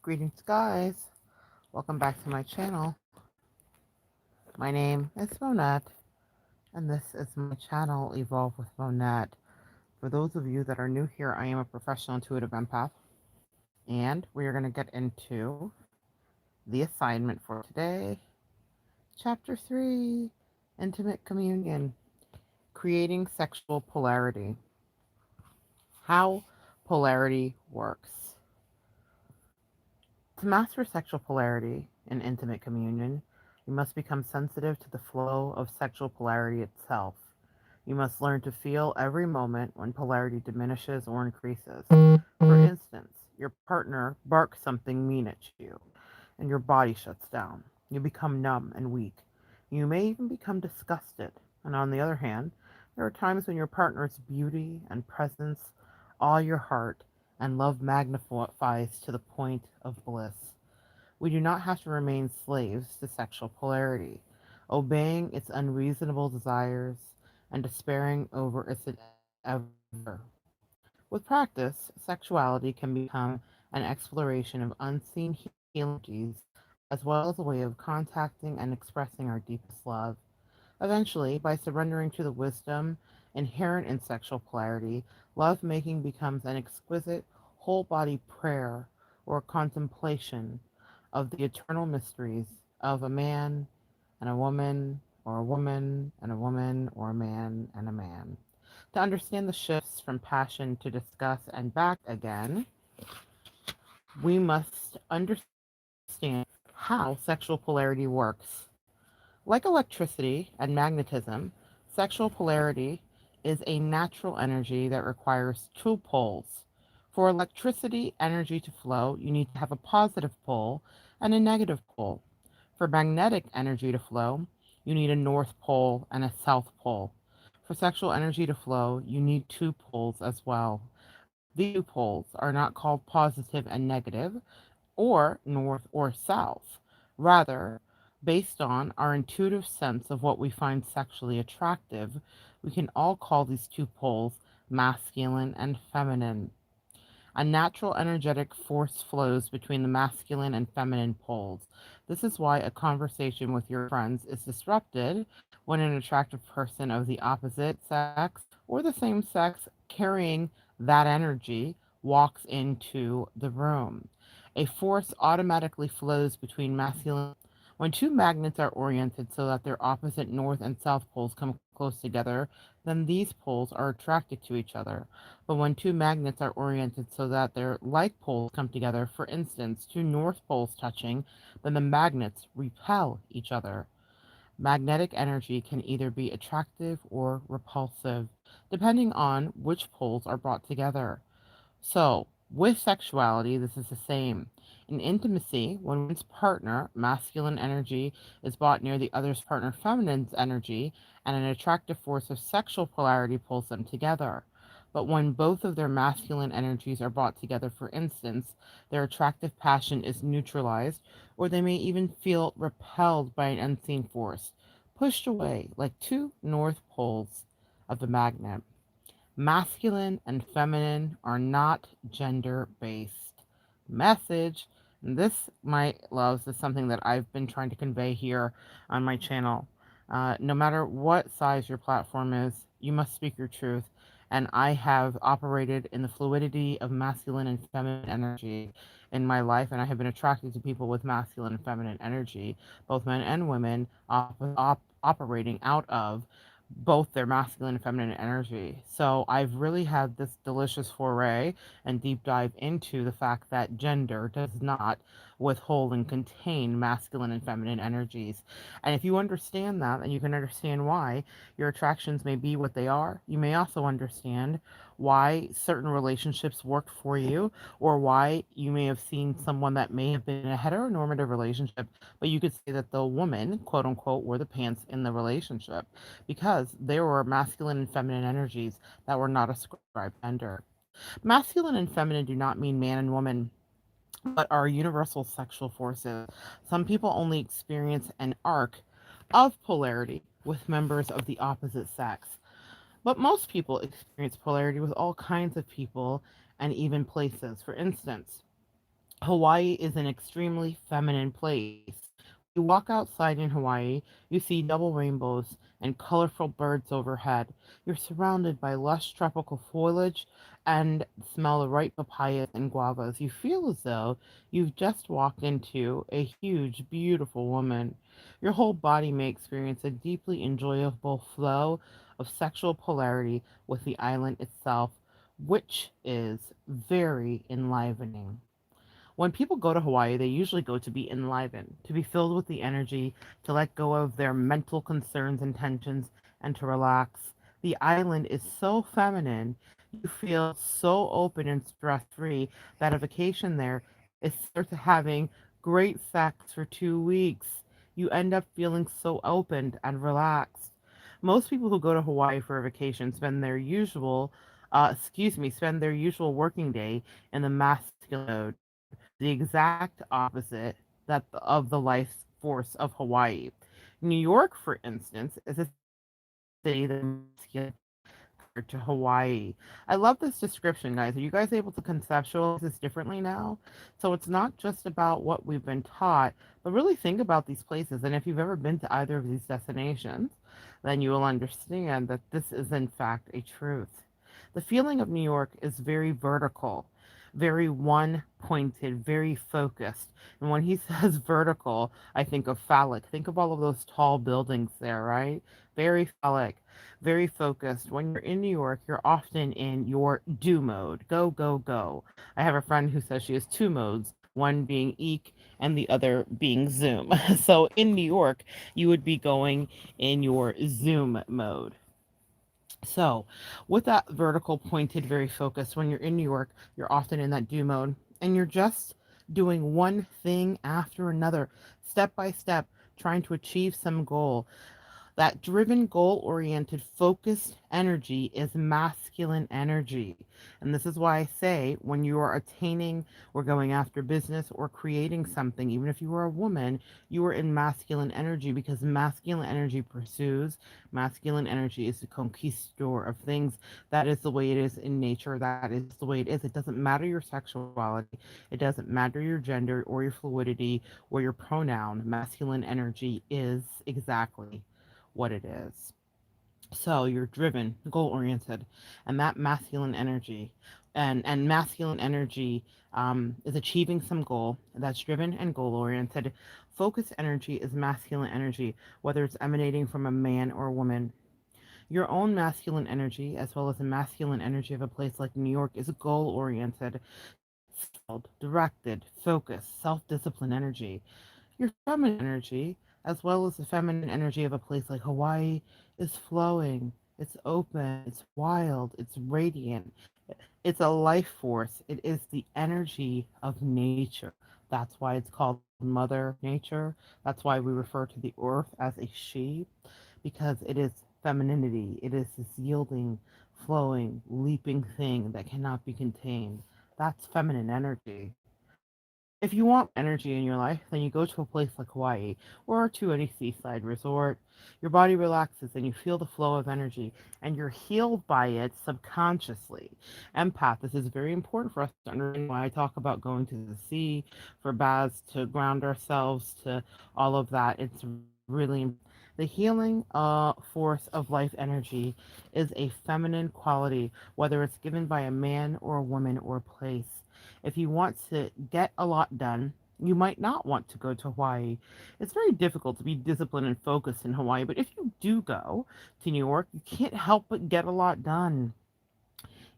Greetings, guys. Welcome back to my channel. My name is Monette, and this is my channel, Evolve with Monette. For those of you that are new here, I am a professional intuitive empath, and we are going to get into the assignment for today. Chapter 3, Intimate Communion, Creating Sexual Polarity. How polarity works. To master sexual polarity in intimate communion, you must become sensitive to the flow of sexual polarity itself. You must learn to feel every moment when polarity diminishes or increases. For instance, your partner barks something mean at you, and your body shuts down. You become numb and weak. You may even become disgusted. And on the other hand, there are times when your partner's beauty and presence awe your heart, and love magnifies to the point of bliss. We do not have to remain slaves to sexual polarity, obeying its unreasonable desires and despairing over its ever. With practice, sexuality can become an exploration of unseen healing energies, as well as a way of contacting and expressing our deepest love. Eventually, by surrendering to the wisdom inherent in sexual polarity, love-making becomes an exquisite, whole-body prayer or contemplation of the eternal mysteries of a man and a woman, or a woman and a woman, or a man and a man. To understand the shifts from passion to disgust and back again, we must understand how sexual polarity works. Like electricity and magnetism, sexual polarity is a natural energy that requires two poles. For electricity energy to flow, you need to have a positive pole and a negative pole. For magnetic energy to flow, you need a north pole and a south pole. For sexual energy to flow, you need two poles as well. These two poles are not called positive and negative, or north or south. Rather, based on our intuitive sense of what we find sexually attractive, we can all call these two poles masculine and feminine. A natural energetic force flows between the masculine and feminine poles. This is why a conversation with your friends is disrupted when an attractive person of the opposite sex or the same sex carrying that energy walks into the room. A force automatically flows between masculine. When two magnets are oriented so that their opposite north and south poles come close together, then these poles are attracted to each other. But when two magnets are oriented so that their like poles come together, for instance, two north poles touching, then the magnets repel each other. Magnetic energy can either be attractive or repulsive, depending on which poles are brought together. So, with sexuality, this is the same. In intimacy, when one's partner, masculine energy, is brought near the other's partner, feminine's energy, and an attractive force of sexual polarity pulls them together. But when both of their masculine energies are brought together, for instance, their attractive passion is neutralized, or they may even feel repelled by an unseen force, pushed away like two north poles of the magnet. Masculine and feminine are not gender based. Message. And this, my loves, is something that I've been trying to convey here on my channel. No matter what size your platform is, you must speak your truth. And I have operated in the fluidity of masculine and feminine energy in my life, and I have been attracted to people with masculine and feminine energy, both men and women, operating out of both their masculine and feminine energy. So I've really had this delicious foray and deep dive into the fact that gender does not withhold and contain masculine and feminine energies. And if you understand that, and you can understand why your attractions may be what they are, you may also understand why certain relationships worked for you, or why you may have seen someone that may have been in a heteronormative relationship, but you could say that the woman, quote unquote, wore the pants in the relationship because there were masculine and feminine energies that were not ascribed gender. Masculine and feminine do not mean man and woman, but are universal sexual forces. Some people only experience an arc of polarity with members of the opposite sex, but most people experience polarity with all kinds of people and even places. For instance, Hawaii is an extremely feminine place. When you walk outside in Hawaii, you see double rainbows and colorful birds overhead. You're surrounded by lush tropical foliage and smell of ripe papayas and guavas. You feel as though you've just walked into a huge, beautiful woman. Your whole body may experience a deeply enjoyable flow of sexual polarity with the island itself, which is very enlivening. When people go to Hawaii, they usually go to be enlivened, to be filled with the energy, to let go of their mental concerns and tensions, and to relax. The island is so feminine, you feel so open and stress free that a vacation there is similar to having great sex for 2 weeks. You end up feeling so open and relaxed. Most people who go to Hawaii for a vacation spend their usual working day in the masculine mode, the exact opposite of the life force of Hawaii. New York, for instance, is a city that is masculine compared to Hawaii. I love this description, guys. Are you guys able to conceptualize this differently now? So it's not just about what we've been taught, but really think about these places. And if you've ever been to either of these destinations, then you will understand that this is, in fact, a truth. The feeling of New York is very vertical, very one pointed, very focused. And when he says vertical, I think of phallic. Think of all of those tall buildings there, right? Very phallic, very focused. When you're in New York, you're often in your do mode. Go, go, go. I have a friend who says she has two modes, one being eek and the other being zoom. So in New York, you would be going in your zoom mode. So, with that vertical pointed, very focused, when you're in New York, you're often in that do mode and you're just doing one thing after another, step by step, trying to achieve some goal. That driven, goal oriented, focused energy is masculine energy. And this is why I say when you are attaining or going after business or creating something, even if you are a woman, you are in masculine energy because masculine energy pursues, masculine energy is the conquistador of things. That is the way it is in nature. That is the way it is. It doesn't matter your sexuality, it doesn't matter your gender or your fluidity or your pronoun. Masculine energy is exactly what it is. So you're driven, goal oriented, and that masculine energy, and masculine energy is achieving some goal that's driven and goal oriented. Focused energy is masculine energy, whether it's emanating from a man or a woman. Your own masculine energy, as well as the masculine energy of a place like New York, is goal oriented, skilled, directed, focused, self disciplined energy. Your feminine energy, as well as the feminine energy of a place like Hawaii, is flowing. It's open. It's wild. It's radiant. It's a life force. It is the energy of nature. That's why it's called Mother Nature. That's why we refer to the earth as a she, because it is femininity. It is this yielding, flowing, leaping thing that cannot be contained. That's feminine energy. If you want energy in your life, then you go to a place like Hawaii or to any seaside resort. Your body relaxes and you feel the flow of energy and you're healed by it subconsciously. Empath, this is very important for us to understand why I talk about going to the sea, for baths, to ground ourselves, to all of that. It's really the healing force of life energy is a feminine quality, whether it's given by a man or a woman or a place. If you want to get a lot done, you might not want to go to Hawaii. It's very difficult to be disciplined and focused in Hawaii, but if you do go to New York, you can't help but get a lot done.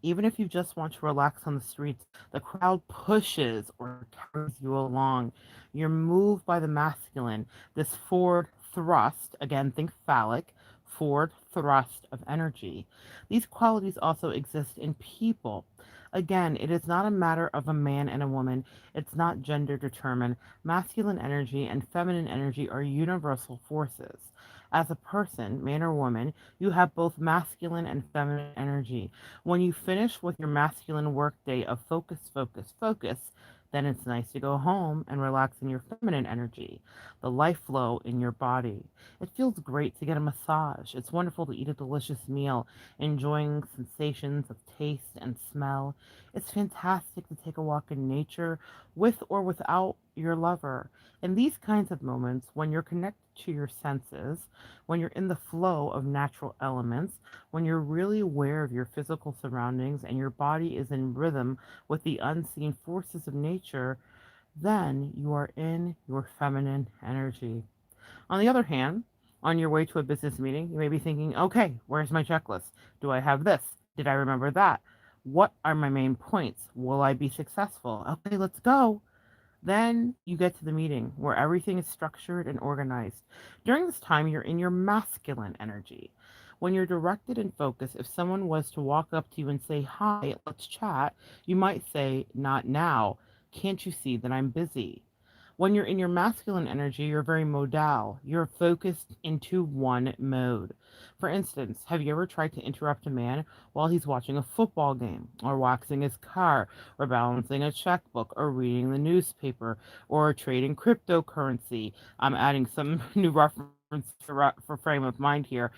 Even if you just want to relax on the streets, the crowd pushes or carries you along. You're moved by the masculine, this forward thrust, again, think phallic, forward thrust of energy. These qualities also exist in people. Again, it is not a matter of a man and a woman. It's not gender determined. Masculine energy and feminine energy are universal forces. As a person, man or woman, you have both masculine and feminine energy. When you finish with your masculine workday of focus, focus, focus, Then it's nice to go home and relax in your feminine energy, the life flow in your body. It feels great to get a massage. It's wonderful to eat a delicious meal, enjoying sensations of taste and smell. It's fantastic to take a walk in nature with or without your lover. In these kinds of moments, when you're connected to your senses, when you're in the flow of natural elements, when you're really aware of your physical surroundings and your body is in rhythm with the unseen forces of nature, then you are in your feminine energy. On the other hand, on your way to a business meeting, you may be thinking, okay, where's my checklist? Do I have this? Did I remember that? What are my main points? Will I be successful? Okay, let's go. Then you get to the meeting where everything is structured and organized. During this time, you're in your masculine energy. When you're directed and focused, if someone was to walk up to you and say, "Hi, let's chat," you might say, "Not now. Can't you see that I'm busy?" When you're in your masculine energy, you're very modal. You're focused into one mode. For instance, have you ever tried to interrupt a man while he's watching a football game, or waxing his car, or balancing a checkbook, or reading the newspaper, or trading cryptocurrency? I'm adding some new reference for frame of mind here.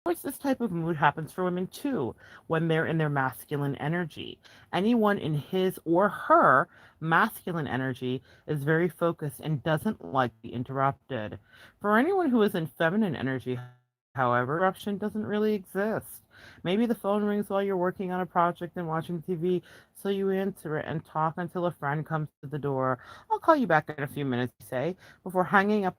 Of course, this type of mood happens for women too when they're in their masculine energy. Anyone in his or her masculine energy is very focused and doesn't like to be interrupted. For anyone who is in feminine energy, however, interruption doesn't really exist. Maybe the phone rings while you're working on a project and watching TV, so you answer it and talk until a friend comes to the door. "I'll call you back in a few minutes," you say, before hanging up the phone.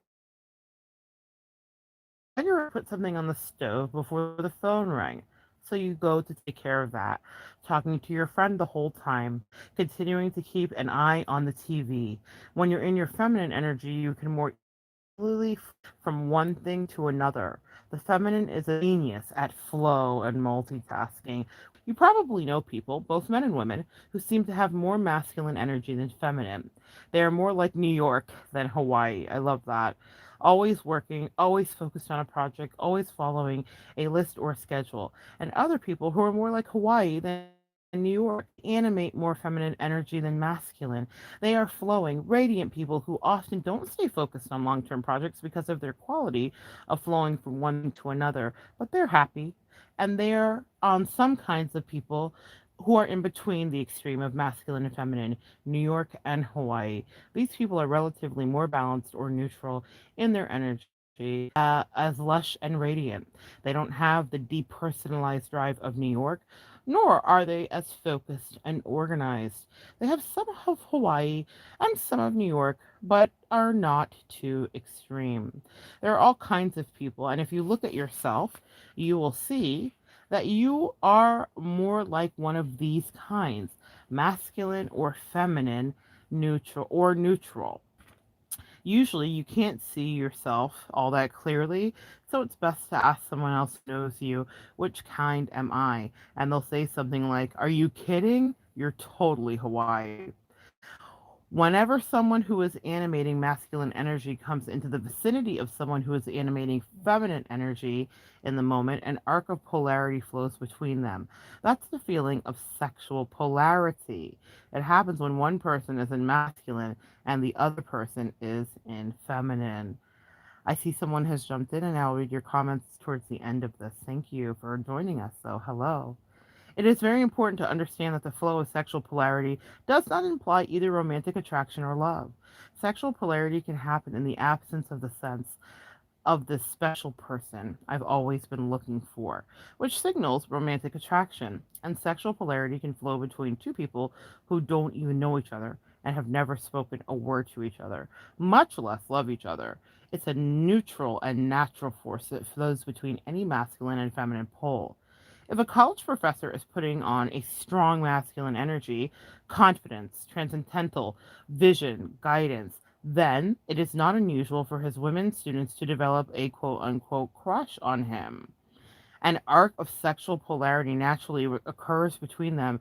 Then you put something on the stove before the phone rang. So you go to take care of that, talking to your friend the whole time, continuing to keep an eye on the TV. When you're in your feminine energy, you can more easily from one thing to another. The feminine is a genius at flow and multitasking. You probably know people, both men and women, who seem to have more masculine energy than feminine. They are more like New York than Hawaii. I love that. Always working, always focused on a project, always following a list or schedule. And other people who are more like Hawaii than New York animate more feminine energy than masculine. They are flowing, radiant people who often don't stay focused on long term projects because of their quality of flowing from one thing to another, but they're happy. And they're some kinds of people who are in between the extreme of masculine and feminine, New York and Hawaii. These people are relatively more balanced or neutral in their energy, as lush and radiant. They don't have the depersonalized drive of New York, nor are they as focused and organized. They have some of Hawaii and some of New York, but are not too extreme. There are all kinds of people, and if you look at yourself, you will see that you are more like one of these kinds, masculine or feminine, neutral. Usually, you can't see yourself all that clearly, so it's best to ask someone else who knows you, which kind am I? And they'll say something like, "Are you kidding? You're totally Hawaii." Whenever someone who is animating masculine energy comes into the vicinity of someone who is animating feminine energy in the moment, an arc of polarity flows between them. That's the feeling of sexual polarity. It happens when one person is in masculine and the other person is in feminine. I see someone has jumped in, and I'll read your comments towards the end of this. Thank you for joining us. So, hello. It is very important to understand that the flow of sexual polarity does not imply either romantic attraction or love. Sexual polarity can happen in the absence of the sense of this special person I've always been looking for, which signals romantic attraction. And sexual polarity can flow between two people who don't even know each other and have never spoken a word to each other, much less love each other. It's a neutral and natural force that flows between any masculine and feminine pole. If a college professor is putting on a strong masculine energy, confidence, transcendental, vision, guidance, then it is not unusual for his women students to develop a quote unquote crush on him. An arc of sexual polarity naturally occurs between them,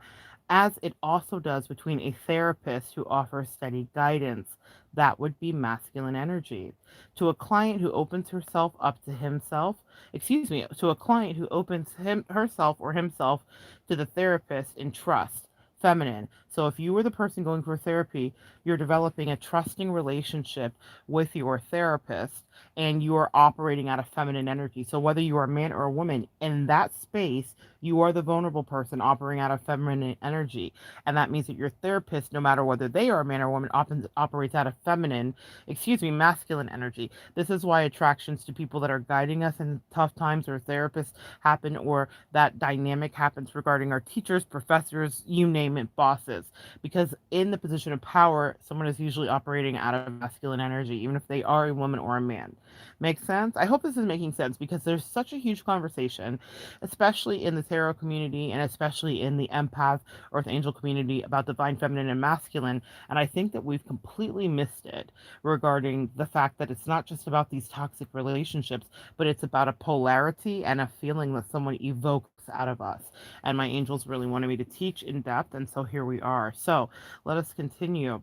as it also does between a therapist who offers steady guidance. That would be masculine energy. To a client who opens herself up to himself, excuse me, to a client who opens herself or himself to the therapist in trust, feminine. So if you were the person going for therapy, you're developing a trusting relationship with your therapist and you are operating out of feminine energy. So whether you are a man or a woman, in that space, you are the vulnerable person operating out of feminine energy. And that means that your therapist, no matter whether they are a man or a woman, operates out of masculine energy. This is why attractions to people that are guiding us in tough times or therapists happen, or that dynamic happens regarding our teachers, professors, you name it, bosses. Because in the position of power, someone is usually operating out of masculine energy, even if they are a woman or a man. Make sense? I hope this is making sense because there's such a huge conversation, especially in the tarot community and especially in the empath earth angel community, about divine feminine and masculine. And I think that we've completely missed it regarding the fact that it's not just about these toxic relationships, but it's about a polarity and a feeling that someone evokes out of us. And my angels really wanted me to teach in depth, and so here we are. So let us continue.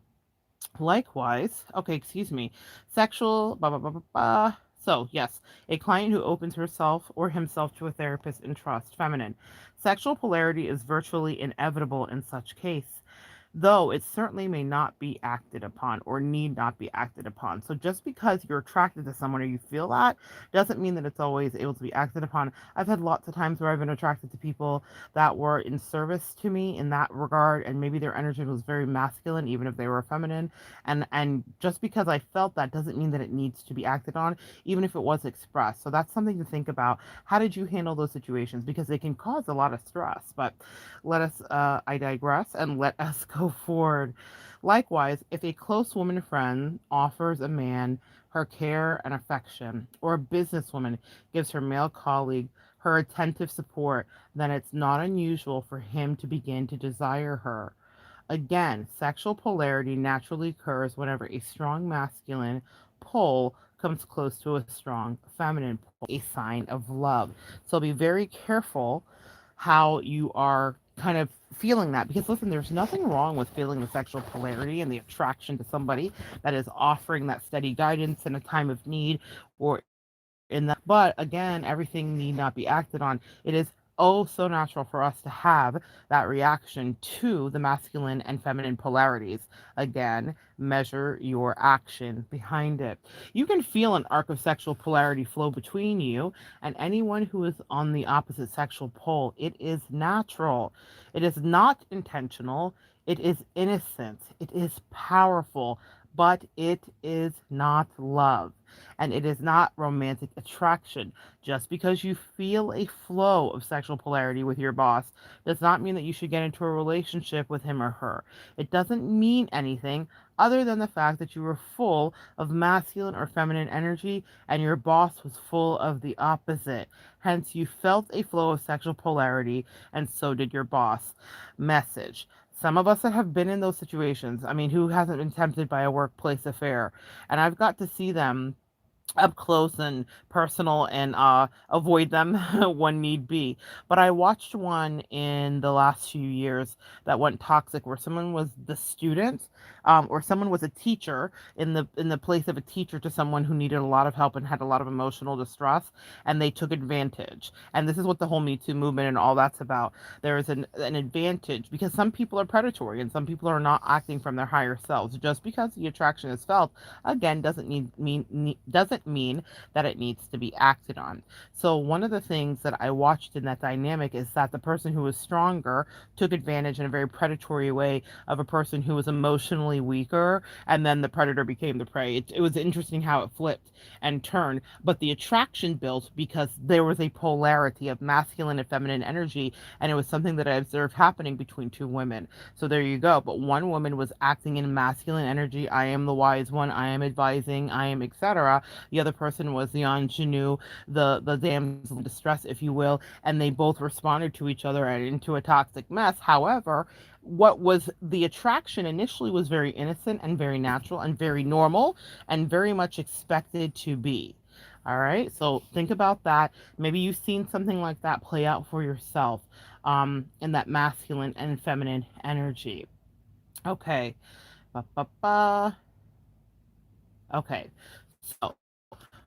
Likewise, okay, excuse me, sexual, blah, blah, blah, blah, blah. So, yes, a client who opens herself or himself to a therapist in trust, feminine. Sexual polarity is virtually inevitable in such case, though it certainly may not be acted upon or need not be acted upon. So just because you're attracted to someone or you feel that doesn't mean that it's always able to be acted upon. I've had lots of times where I've been attracted to people that were in service to me in that regard, and maybe their energy was very masculine even if they were feminine. And just because I felt that doesn't mean that it needs to be acted on even if it was expressed. So that's something to think about. How did you handle those situations, because they can cause a lot of stress. But I digress, and let us go forward. Likewise, if a close woman friend offers a man her care and affection, or a businesswoman gives her male colleague her attentive support, then it's not unusual for him to begin to desire her. Again, sexual polarity naturally occurs whenever a strong masculine pole comes close to a strong feminine pole, a sign of love. So be very careful how you are kind of feeling that, because listen, there's nothing wrong with feeling the sexual polarity and the attraction to somebody that is offering that steady guidance in a time of need or in that. But again, everything need not be acted on. It is oh so natural for us to have that reaction to the masculine and feminine polarities. Again, measure your action behind it. You can feel an arc of sexual polarity flow between you and anyone who is on the opposite sexual pole. It is natural. It is not intentional. It is innocent. It is powerful, but it is not love, and it is not romantic attraction. Just because you feel a flow of sexual polarity with your boss does not mean that you should get into a relationship with him or her. It doesn't mean anything other than the fact that you were full of masculine or feminine energy and your boss was full of the opposite. Hence, you felt a flow of sexual polarity, and so did your boss. Message. Some of us that have been in those situations, I mean, who hasn't been tempted by a workplace affair? And I've got to see them up close and personal, and avoid them when need be. But I watched one in the last few years that went toxic, where someone was the student, or someone was a teacher in the place of a teacher to someone who needed a lot of help and had a lot of emotional distress, and they took advantage. And this is what the whole Me Too movement and all that's about. There is an advantage, because some people are predatory and some people are not acting from their higher selves. Just because the attraction is felt, again, doesn't mean that it needs to be acted on. So one of the things that I watched in that dynamic is that the person who was stronger took advantage in a very predatory way of a person who was emotionally weaker, and then the predator became the prey. It was interesting how it flipped and turned, but the attraction built because there was a polarity of masculine and feminine energy, and it was something that I observed happening between two women. So there you go. But one woman was acting in masculine energy. I am the wise one. I am advising. I am etc. The other person was the ingenue, the damsel in distress, if you will, and they both responded to each other and into a toxic mess. However, what was the attraction initially was very innocent and very natural and very normal and very much expected to be. All right, so think about that. Maybe you've seen something like that play out for yourself, in that masculine and feminine energy. Okay. Ba, ba, ba. Okay. So,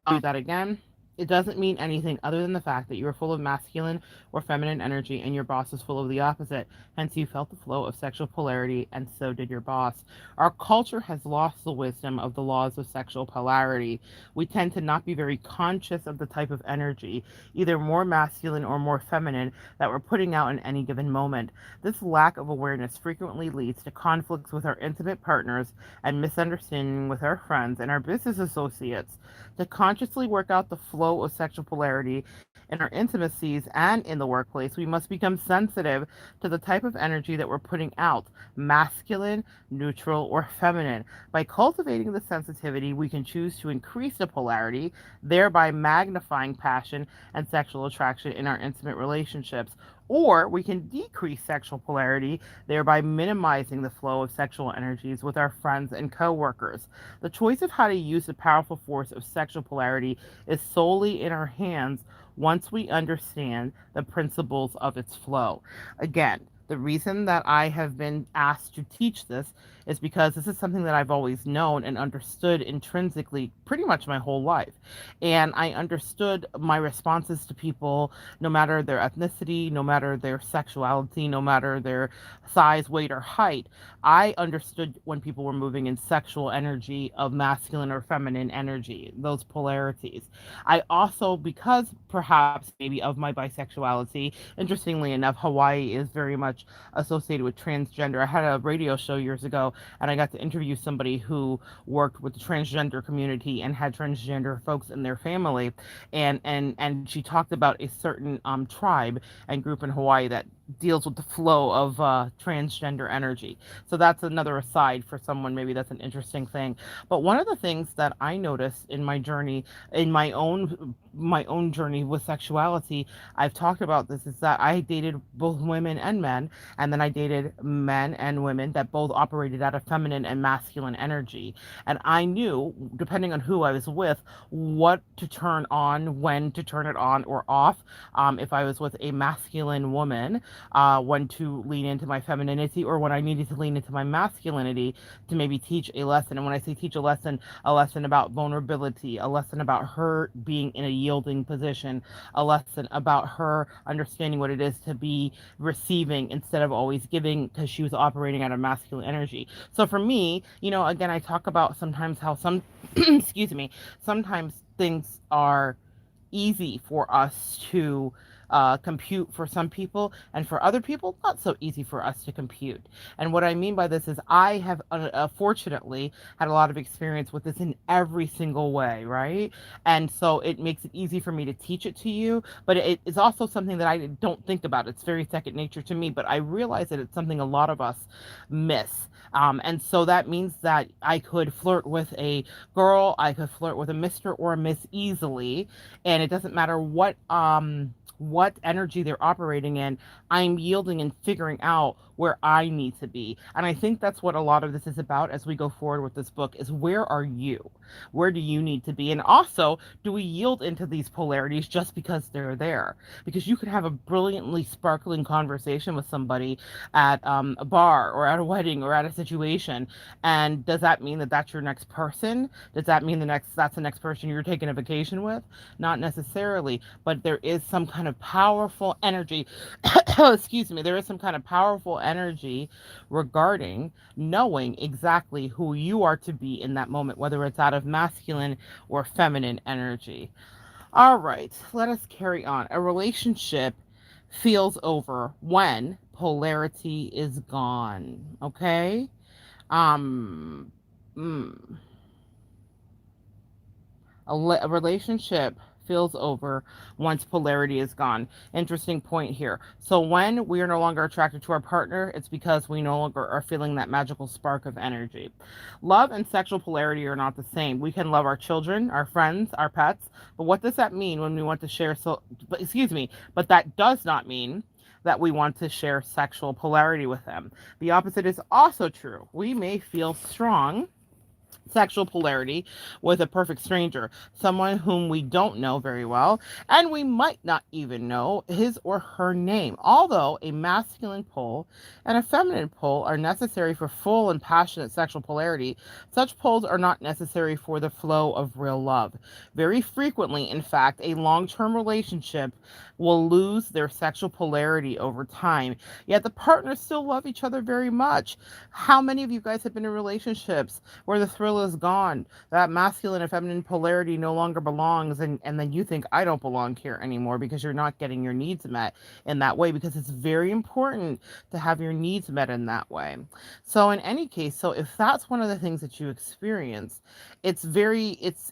do that again. It doesn't mean anything other than the fact that you are full of masculine or feminine energy and your boss is full of the opposite. Hence, you felt the flow of sexual polarity, and so did your boss. Our culture has lost the wisdom of the laws of sexual polarity. We tend to not be very conscious of the type of energy, either more masculine or more feminine, that we're putting out in any given moment. This lack of awareness frequently leads to conflicts with our intimate partners and misunderstanding with our friends and our business associates. To consciously work out the flow of sexual polarity in our intimacies and in the workplace, we must become sensitive to the type of energy that we're putting out, masculine, neutral, or feminine. By cultivating the sensitivity, we can choose to increase the polarity, thereby magnifying passion and sexual attraction in our intimate relationships. Or we can decrease sexual polarity, thereby minimizing the flow of sexual energies with our friends and coworkers. The choice of how to use the powerful force of sexual polarity is solely in our hands once we understand the principles of its flow. Again, the reason that I have been asked to teach this is because this is something that I've always known and understood intrinsically pretty much my whole life. And I understood my responses to people, no matter their ethnicity, no matter their sexuality, no matter their size, weight, or height. I understood when people were moving in sexual energy of masculine or feminine energy, those polarities. I also, because perhaps maybe of my bisexuality, interestingly enough, Hawaii is very much associated with transgender. I had a radio show years ago and I got to interview somebody who worked with the transgender community and had transgender folks in their family. And she talked about a certain tribe and group in Hawaii that deals with the flow of transgender energy. So that's another aside for someone, maybe that's an interesting thing. But one of the things that I noticed in my journey, in my own journey with sexuality, I've talked about this, is that I dated both women and men, and then I dated men and women that both operated out of feminine and masculine energy. And I knew, depending on who I was with, what to turn on, when to turn it on or off. If I was with a masculine woman, when to lean into my femininity, or when I needed to lean into my masculinity to maybe teach a lesson. And when I say teach a lesson about vulnerability, a lesson about her being in a yielding position, a lesson about her understanding what it is to be receiving instead of always giving, because she was operating out of masculine energy. So for me, again, I talk about sometimes how excuse me, sometimes things are easy for us to compute for some people, and for other people, not so easy for us to compute. And what I mean by this is I have fortunately had a lot of experience with this in every single way, right? And so it makes it easy for me to teach it to you, but it is also something that I don't think about. It's very second nature to me, but I realize that it's something a lot of us miss. And so that means that I could flirt with a girl, I could flirt with a Mr. or a Miss easily, and it doesn't matter what energy they're operating in. I'm yielding and figuring out where I need to be. And I think that's what a lot of this is about as we go forward with this book, is where are you? Where do you need to be? And also, do we yield into these polarities just because they're there? Because you could have a brilliantly sparkling conversation with somebody at a bar or at a wedding or at a situation. And does that mean that that's your next person? Does that mean that's the next person you're taking a vacation with? Not necessarily, but there is some kind of powerful energy. Excuse me, there is some kind of powerful energy regarding knowing exactly who you are to be in that moment, whether it's out of masculine or feminine energy. All right, let us carry on. A relationship feels over when polarity is gone. Okay? Um, mm. A relationship feels over once polarity is gone. Interesting point here. So when we are no longer attracted to our partner, it's because we no longer are feeling that magical spark of energy. Love and sexual polarity are not the same. We can love our children, our friends, our pets, but what does that mean when we want to share excuse me, but that does not mean that we want to share sexual polarity with them. The opposite is also true. We may feel strong sexual polarity with a perfect stranger, someone whom we don't know very well, and we might not even know his or her name. Although a masculine pole and a feminine pole are necessary for full and passionate sexual polarity, such poles are not necessary for the flow of real love. Very frequently, in fact, a long term relationship will lose their sexual polarity over time, yet the partners still love each other very much. How many of you guys have been in relationships where the thrill is gone? That masculine and feminine polarity no longer belongs, and then you think, I don't belong here anymore because you're not getting your needs met in that way, because it's very important to have your needs met in that way. So in any case, so if that's one of the things that you experience, it's very it's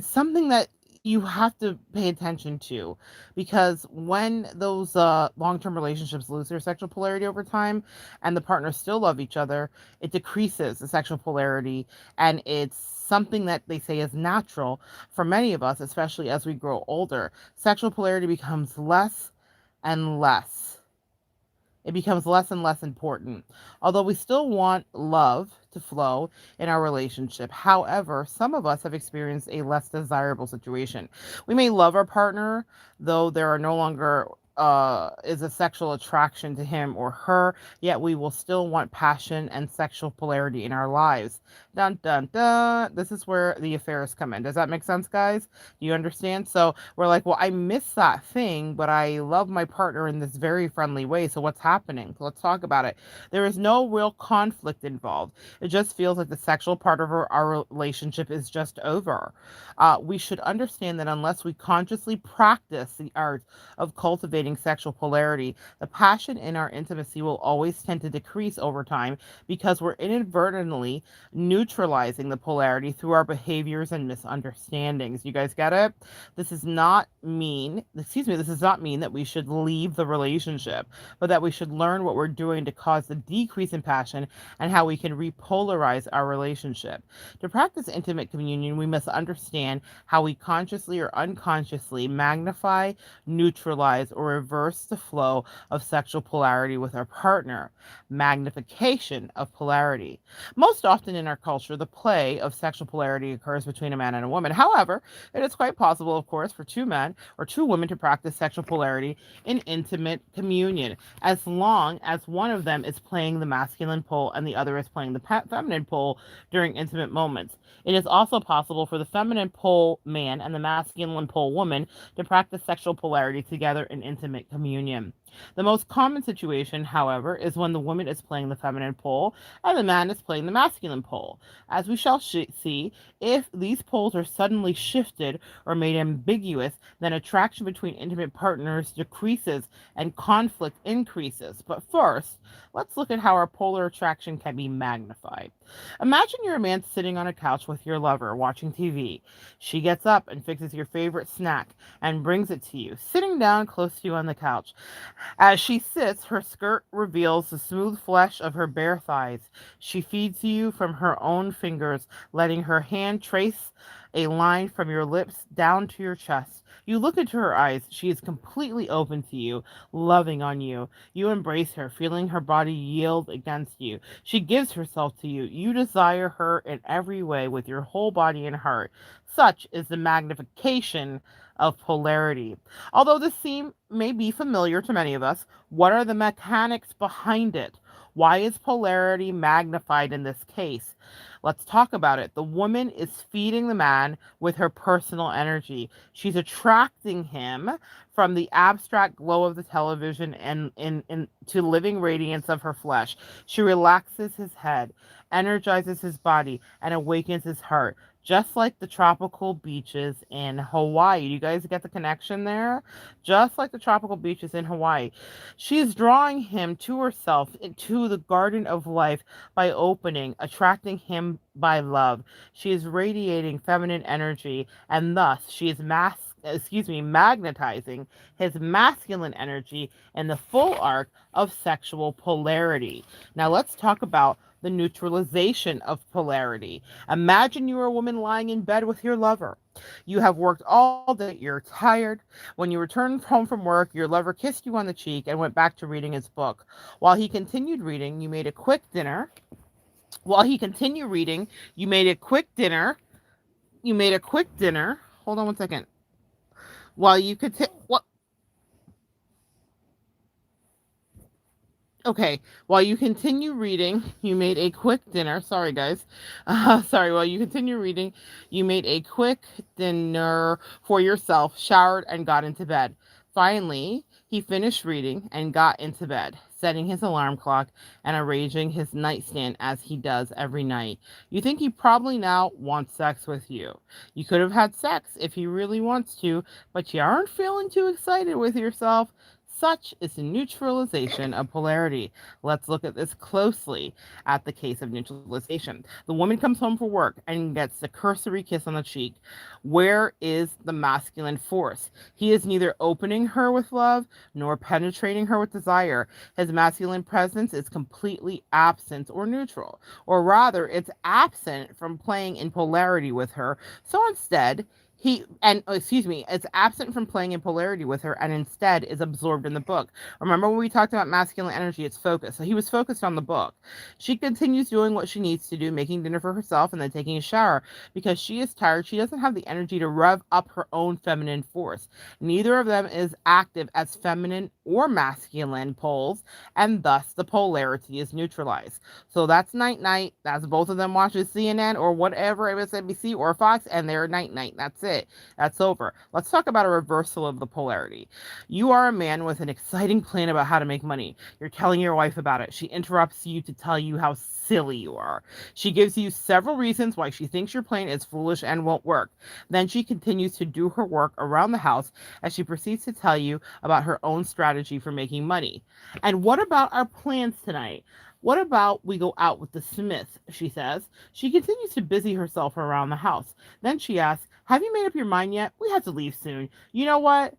something that you have to pay attention to, because when those long-term relationships lose their sexual polarity over time and the partners still love each other, it decreases the sexual polarity, and it's something that they say is natural for many of us, especially as we grow older. Sexual polarity becomes less and less. It becomes less and less important. Although we still want love to flow in our relationship. However, some of us have experienced a less desirable situation. We may love our partner, though there are no longer is a sexual attraction to him or her, yet we will still want passion and sexual polarity in our lives. Dun dun dun. This is where the affairs come in. Does that make sense, guys? Do you understand? So we're like, well, I miss that thing, but I love my partner in this very friendly way. So what's happening? So let's talk about it. There is no real conflict involved. It just feels like the sexual part of our relationship is just over. We should understand that unless we consciously practice the art of cultivating sexual polarity, the passion in our intimacy will always tend to decrease over time, because we're inadvertently neutralizing the polarity through our behaviors and misunderstandings. You guys get it? This does not mean that we should leave the relationship, but that we should learn what we're doing to cause the decrease in passion and how we can repolarize our relationship. To practice intimate communion, we must understand how we consciously or unconsciously magnify, neutralize, or reverse the flow of sexual polarity with our partner. Magnification of polarity. Most often in our culture, the play of sexual polarity occurs between a man and a woman. However, it is quite possible, of course, for two men or two women to practice sexual polarity in intimate communion, as long as one of them is playing the masculine pole and the other is playing the feminine pole during intimate moments. It is also possible for the feminine pole man and the masculine pole woman to practice sexual polarity together in intimate communion. The most common situation, however, is when the woman is playing the feminine pole and the man is playing the masculine pole. As we shall see, if these poles are suddenly shifted or made ambiguous, then attraction between intimate partners decreases and conflict increases. But first, let's look at how our polar attraction can be magnified. Imagine you're a man sitting on a couch with your lover watching TV. She gets up and fixes your favorite snack and brings it to you, sitting down close to you on the couch. As she sits, her skirt reveals the smooth flesh of her bare thighs. She feeds you from her own fingers, letting her hand trace a line from your lips down to your chest. You look into her eyes. She is completely open to you, loving on you. You embrace her, feeling her body yield against you. She gives herself to you. You desire her in every way with your whole body and heart. Such is the magnification of polarity. Although this theme may be familiar to many of us, what are the mechanics behind it? Why is polarity magnified in this case? Let's talk about it. The woman is feeding the man with her personal energy. She's attracting him from the abstract glow of the television and to living radiance of her flesh. She relaxes his head, energizes his body, and awakens his heart, just like the tropical beaches in Hawaii. You guys get the connection there? Just like the tropical beaches in Hawaii. She is drawing him to herself, into the garden of life, by opening, attracting him by love. She is radiating feminine energy, and thus she is magnetizing his masculine energy in the full arc of sexual polarity. Now let's talk about the neutralization of polarity. Imagine you are a woman lying in bed with your lover. You have worked all day, you're tired. When you returned home from work, your lover kissed you on the cheek and went back to reading his book. While he continued reading, you made a quick dinner While he continued reading, you made a quick dinner. You made a quick dinner. Hold on one second. While you could what Okay, while you continue reading, you made a quick dinner. Sorry, guys. Sorry, while you continue reading, you made a quick dinner for yourself, showered, and got into bed. Finally, he finished reading and got into bed, setting his alarm clock and arranging his nightstand as he does every night. You think he probably now wants sex with you. You could have had sex if he really wants to, but you aren't feeling too excited with yourself. Such is the neutralization of polarity. Let's look at this closely at the case of neutralization. The woman comes home from work and gets the cursory kiss on the cheek. Where is the masculine force? He is neither opening her with love nor penetrating her with desire. His masculine presence is completely absent or neutral, or rather, it's absent from playing in polarity with her. So instead, it's absent from playing in polarity with her and instead is absorbed in the book. Remember when we talked about masculine energy, it's focus. So he was focused on the book. She continues doing what she needs to do, making dinner for herself and then taking a shower because she is tired. She doesn't have the energy to rev up her own feminine force. Neither of them is active as feminine or masculine poles, and thus the polarity is neutralized. So that's night night. That's both of them watches CNN or whatever, MSNBC or Fox, and they're night night. That's it. That's over. Let's talk about a reversal of the polarity. You are a man with an exciting plan about how to make money. You're telling your wife about it. She interrupts you to tell you how silly you are. She gives you several reasons why she thinks your plan is foolish and won't work. Then she continues to do her work around the house as she proceeds to tell you about her own strategy for making money. And what about our plans tonight? What about we go out with the Smiths, she says. She continues to busy herself around the house. Then she asks, have you made up your mind yet? We have to leave soon. You know what?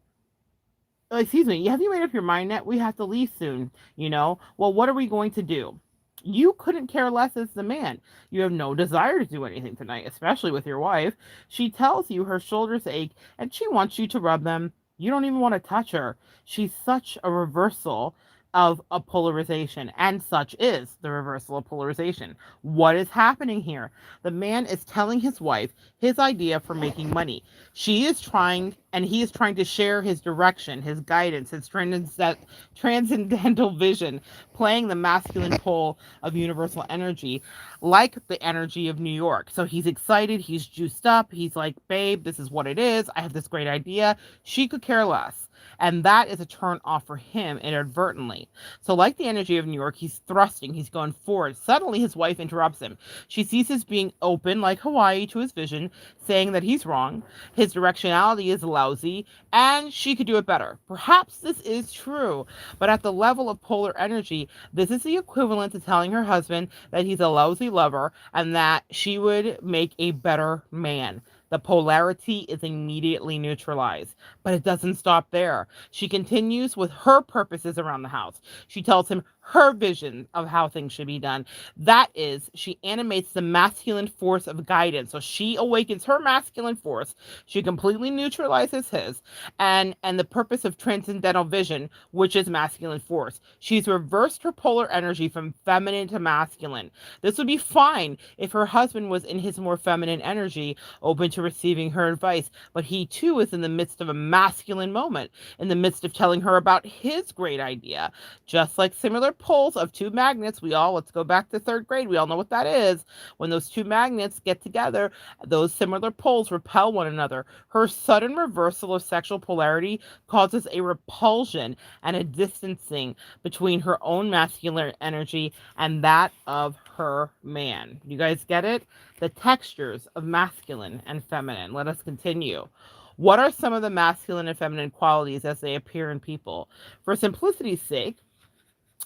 Excuse me, have you made up your mind yet? We have to leave soon, you know? Well, what are we going to do? You couldn't care less as the man. You have no desire to do anything tonight, especially with your wife. She tells you her shoulders ache and she wants you to rub them. You don't even want to touch her. She's such a reversal of a polarization, and such is the reversal of polarization. What is happening here? The man is telling his wife his idea for making money. She is trying, and he is trying to share his direction, his guidance, his transcendental vision, playing the masculine pole of universal energy, like the energy of New York. So he's excited, he's juiced up, he's like, babe, this is what it is. I have this great idea. She could care less. And that is a turn off for him inadvertently. So, like the energy of New York, he's thrusting, he's going forward. Suddenly, his wife interrupts him. She sees his being open, like Hawaii, to his vision, saying that he's wrong, his directionality is lousy, and she could do it better. Perhaps this is true, but at the level of polar energy, this is the equivalent to telling her husband that he's a lousy lover and that she would make a better man. The polarity is immediately neutralized. But it doesn't stop there. She continues with her purposes around the house. She tells him her vision of how things should be done. That is, she animates the masculine force of guidance. So she awakens her masculine force. She completely neutralizes his and the purpose of transcendental vision, which is masculine force. She's reversed her polar energy from feminine to masculine. This would be fine if her husband was in his more feminine energy, open to receiving her advice, but he too is in the midst of a masculine moment, in the midst of telling her about his great idea. Just like similar poles of two magnets, let's go back to third grade, we all know what that is. When those two magnets get together, those similar poles repel one another. Her sudden reversal of sexual polarity causes a repulsion and a distancing between her own masculine energy and that of her man. You guys get it? The textures of masculine and feminine. Let us continue. What are some of the masculine and feminine qualities as they appear in people? For simplicity's sake,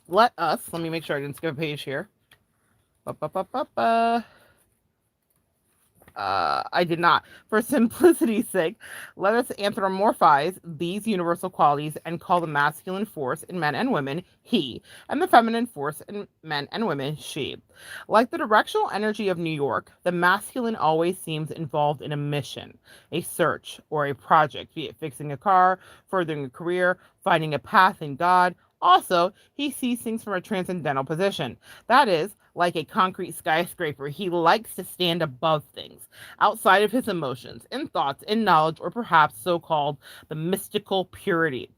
let me make sure I didn't skip a page here. I did not. For simplicity's sake, let us anthropomorphize these universal qualities and call the masculine force in men and women he, and the feminine force in men and women she. Like the directional energy of New York, the masculine always seems involved in a mission, a search, or a project, be it fixing a car, furthering a career, finding a path in God. Also, he sees things from a transcendental position. That is, like a concrete skyscraper. He likes to stand above things, outside of his emotions, in thoughts, in knowledge, or perhaps so called the mystical purity.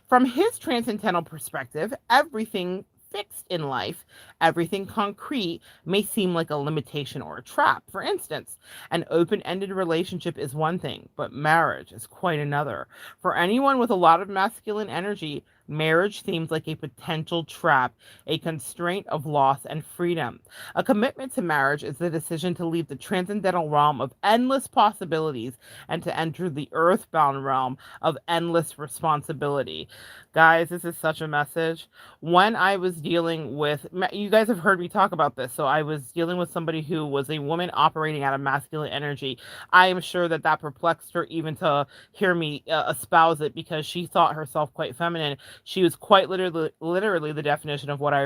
From his transcendental perspective, everything fixed in life, everything concrete, may seem like a limitation or a trap. For instance, an open ended relationship is one thing, but marriage is quite another. For anyone with a lot of masculine energy, marriage seems like a potential trap, a constraint of loss and freedom. A commitment to marriage is the decision to leave the transcendental realm of endless possibilities and to enter the earthbound realm of endless responsibility. Guys, this is such a message. When I was dealing with, you guys have heard me talk about this. So I was dealing with somebody who was a woman operating out of masculine energy. I am sure that that perplexed her even to hear me espouse it because she thought herself quite feminine. She was quite literally the definition of what I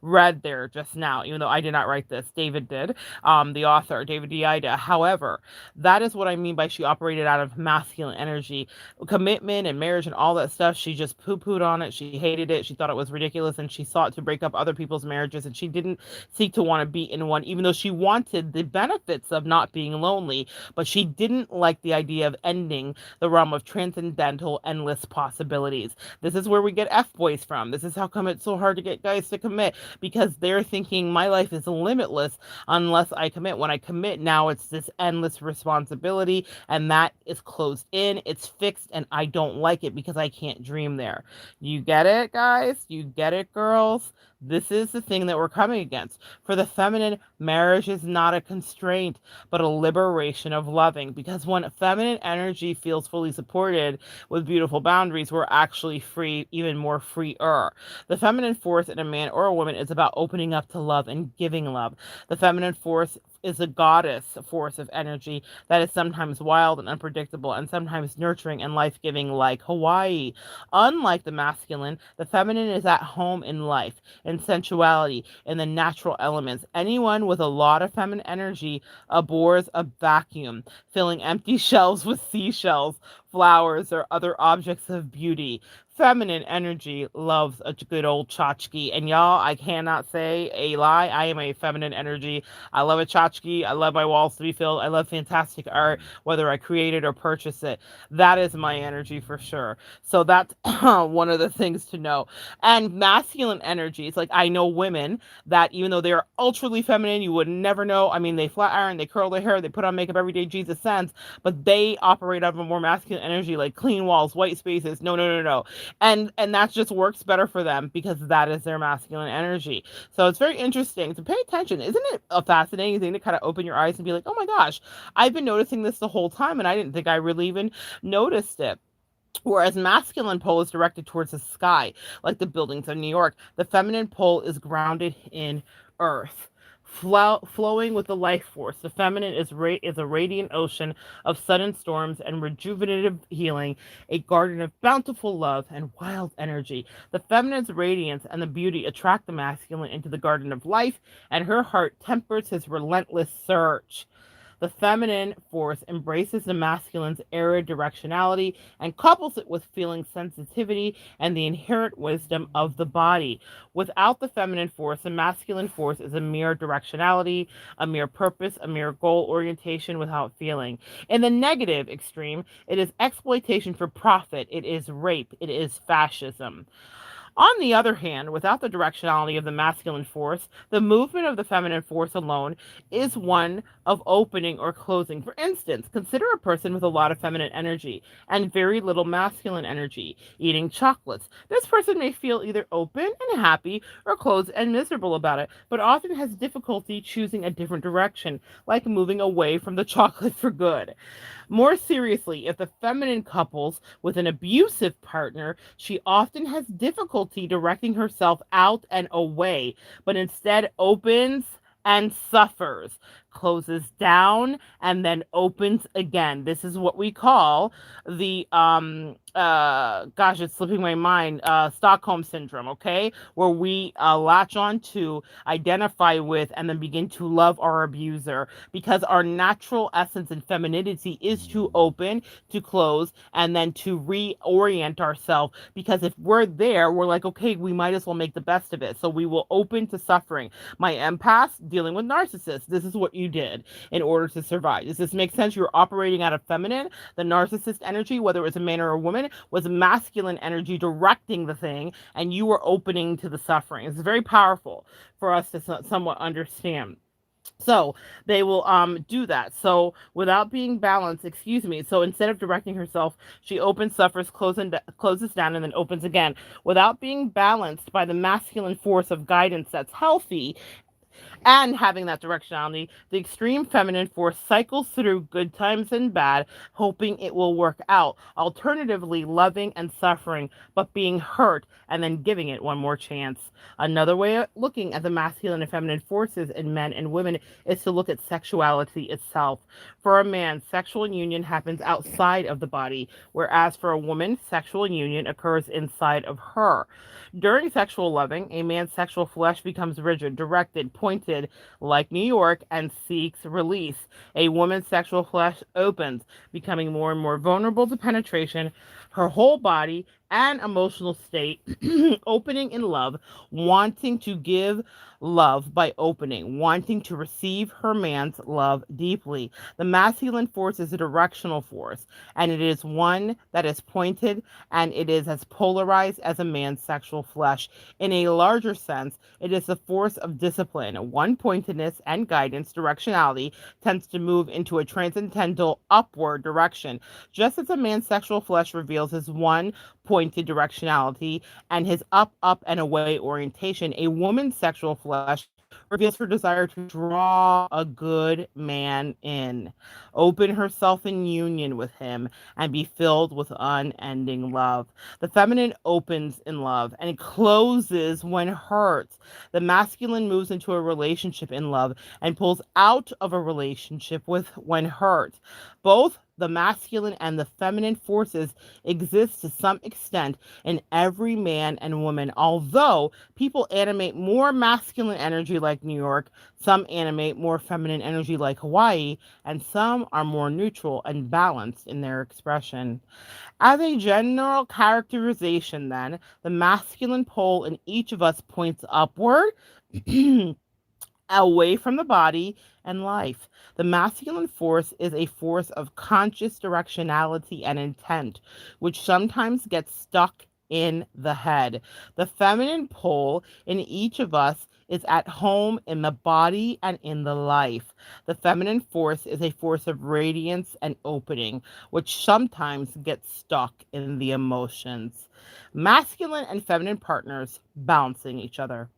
read there just now, even though I did not write this. David did, the author, David Deida. However, that is what I mean by she operated out of masculine energy. Commitment and marriage and all that stuff, she just poo-pooed on it. She hated it. She thought it was ridiculous, and she sought to break up other people's marriages, and she didn't seek to want to be in one, even though she wanted the benefits of not being lonely, but she didn't like the idea of ending the realm of transcendental endless possibilities. This is where we get F-boys from. This is how come it's so hard to get guys to commit, because they're thinking my life is limitless unless I commit. When I commit, now it's this endless responsibility, and that is closed in, it's fixed, and I don't like it because I can't dream there. You get it, guys? You get it, girls? This is the thing that we're coming against. For the feminine, marriage is not a constraint, but a liberation of loving. Because when feminine energy feels fully supported with beautiful boundaries, we're actually free, even more freer. The feminine force in a man or a woman is about opening up to love and giving love. The feminine force is a goddess force of energy that is sometimes wild and unpredictable and sometimes nurturing and life-giving, like Hawaii. Unlike the masculine, the feminine is at home in life, in sensuality, in the natural elements. Anyone with a lot of feminine energy abhors a vacuum, filling empty shelves with seashells, flowers, or other objects of beauty. Feminine energy loves a good old tchotchke. And y'all, I cannot say a lie. I am a feminine energy. I love a tchotchke. I love my walls to be filled. I love fantastic art, whether I create it or purchase it. That is my energy for sure. So that's one of the things to know. And masculine energies, like I know women that even though they're ultra feminine, you would never know. I mean, they flat iron, they curl their hair, they put on makeup every day, Jesus sends, but they operate out of a more masculine energy, like clean walls, white spaces. No, no, no, no. And that just works better for them because that is their masculine energy. So it's very interesting to pay attention. Isn't it a fascinating thing to kind of open your eyes and be like, oh my gosh, I've been noticing this the whole time and I didn't think I really even noticed it. Whereas masculine pole is directed towards the sky, like the buildings of New York. The feminine pole is grounded in earth, flowing with the life force. The feminine is a radiant ocean of sudden storms and rejuvenative healing, a garden of bountiful love and wild energy. The feminine's radiance and the beauty attract the masculine into the garden of life, and her heart tempers his relentless search. The feminine force embraces the masculine's arid directionality and couples it with feeling sensitivity and the inherent wisdom of the body. Without the feminine force, the masculine force is a mere directionality, a mere purpose, a mere goal orientation without feeling. In the negative extreme, it is exploitation for profit, it is rape, it is fascism. On the other hand, without the directionality of the masculine force, the movement of the feminine force alone is one of opening or closing. For instance, consider a person with a lot of feminine energy and very little masculine energy eating chocolates. This person may feel either open and happy or closed and miserable about it, but often has difficulty choosing a different direction, like moving away from the chocolate for good. More seriously, if the feminine couples with an abusive partner, she often has difficulty directing herself out and away, but instead opens and suffers, closes down and then opens again. This is what we call the gosh, it's slipping my mind, Stockholm Syndrome, okay? Where we latch on to, identify with, and then begin to love our abuser because our natural essence and femininity is to open, to close, and then to reorient ourselves. Because if we're there, we're like, okay, we might as well make the best of it. So we will open to suffering. My empaths dealing with narcissists, this is what you did in order to survive. Does this make sense? You're operating out of feminine. The narcissist energy, whether it was a man or a woman, was masculine energy directing the thing, and you were opening to the suffering. It's very powerful for us to somewhat understand. So they will do that. So without being balanced, excuse me. So instead of directing herself, she opens, suffers, closes down, and then opens again. Without being balanced by the masculine force of guidance that's healthy, and having that directionality, the extreme feminine force cycles through good times and bad, hoping it will work out. Alternatively, loving and suffering, but being hurt and then giving it one more chance. Another way of looking at the masculine and feminine forces in men and women is to look at sexuality itself. For a man, sexual union happens outside of the body, whereas for a woman, sexual union occurs inside of her. During sexual loving, a man's sexual flesh becomes rigid, directed, pointed, like New York, and seeks release. A woman's sexual flesh opens, becoming more and more vulnerable to penetration. Her whole body and emotional state opening in love, wanting to give love by opening, wanting to receive her man's love deeply. The masculine force is a directional force, and it is one that is pointed, and it is as polarized as a man's sexual flesh. In a larger sense, it is the force of discipline. One pointedness and guidance, directionality, tends to move into a transcendental upward direction, just as a man's sexual flesh reveals his one pointed directionality and his up, up, and away orientation. A woman's sexual flesh reveals her desire to draw a good man in, open herself in union with him, and be filled with unending love. The feminine opens in love and closes when hurt. The masculine moves into a relationship in love and pulls out of a relationship with when hurt. Both the masculine and the feminine forces exist to some extent in every man and woman. Although people animate more masculine energy like New York, some animate more feminine energy like Hawaii, and some are more neutral and balanced in their expression. As a general characterization, then, the masculine pole in each of us points upward. Away from the body and life. The masculine force is a force of conscious directionality and intent, which sometimes gets stuck in the head. The feminine pole in each of us is at home in the body and in the life. The feminine force is a force of radiance and opening, which sometimes gets stuck in the emotions. Masculine and feminine partners balancing each other.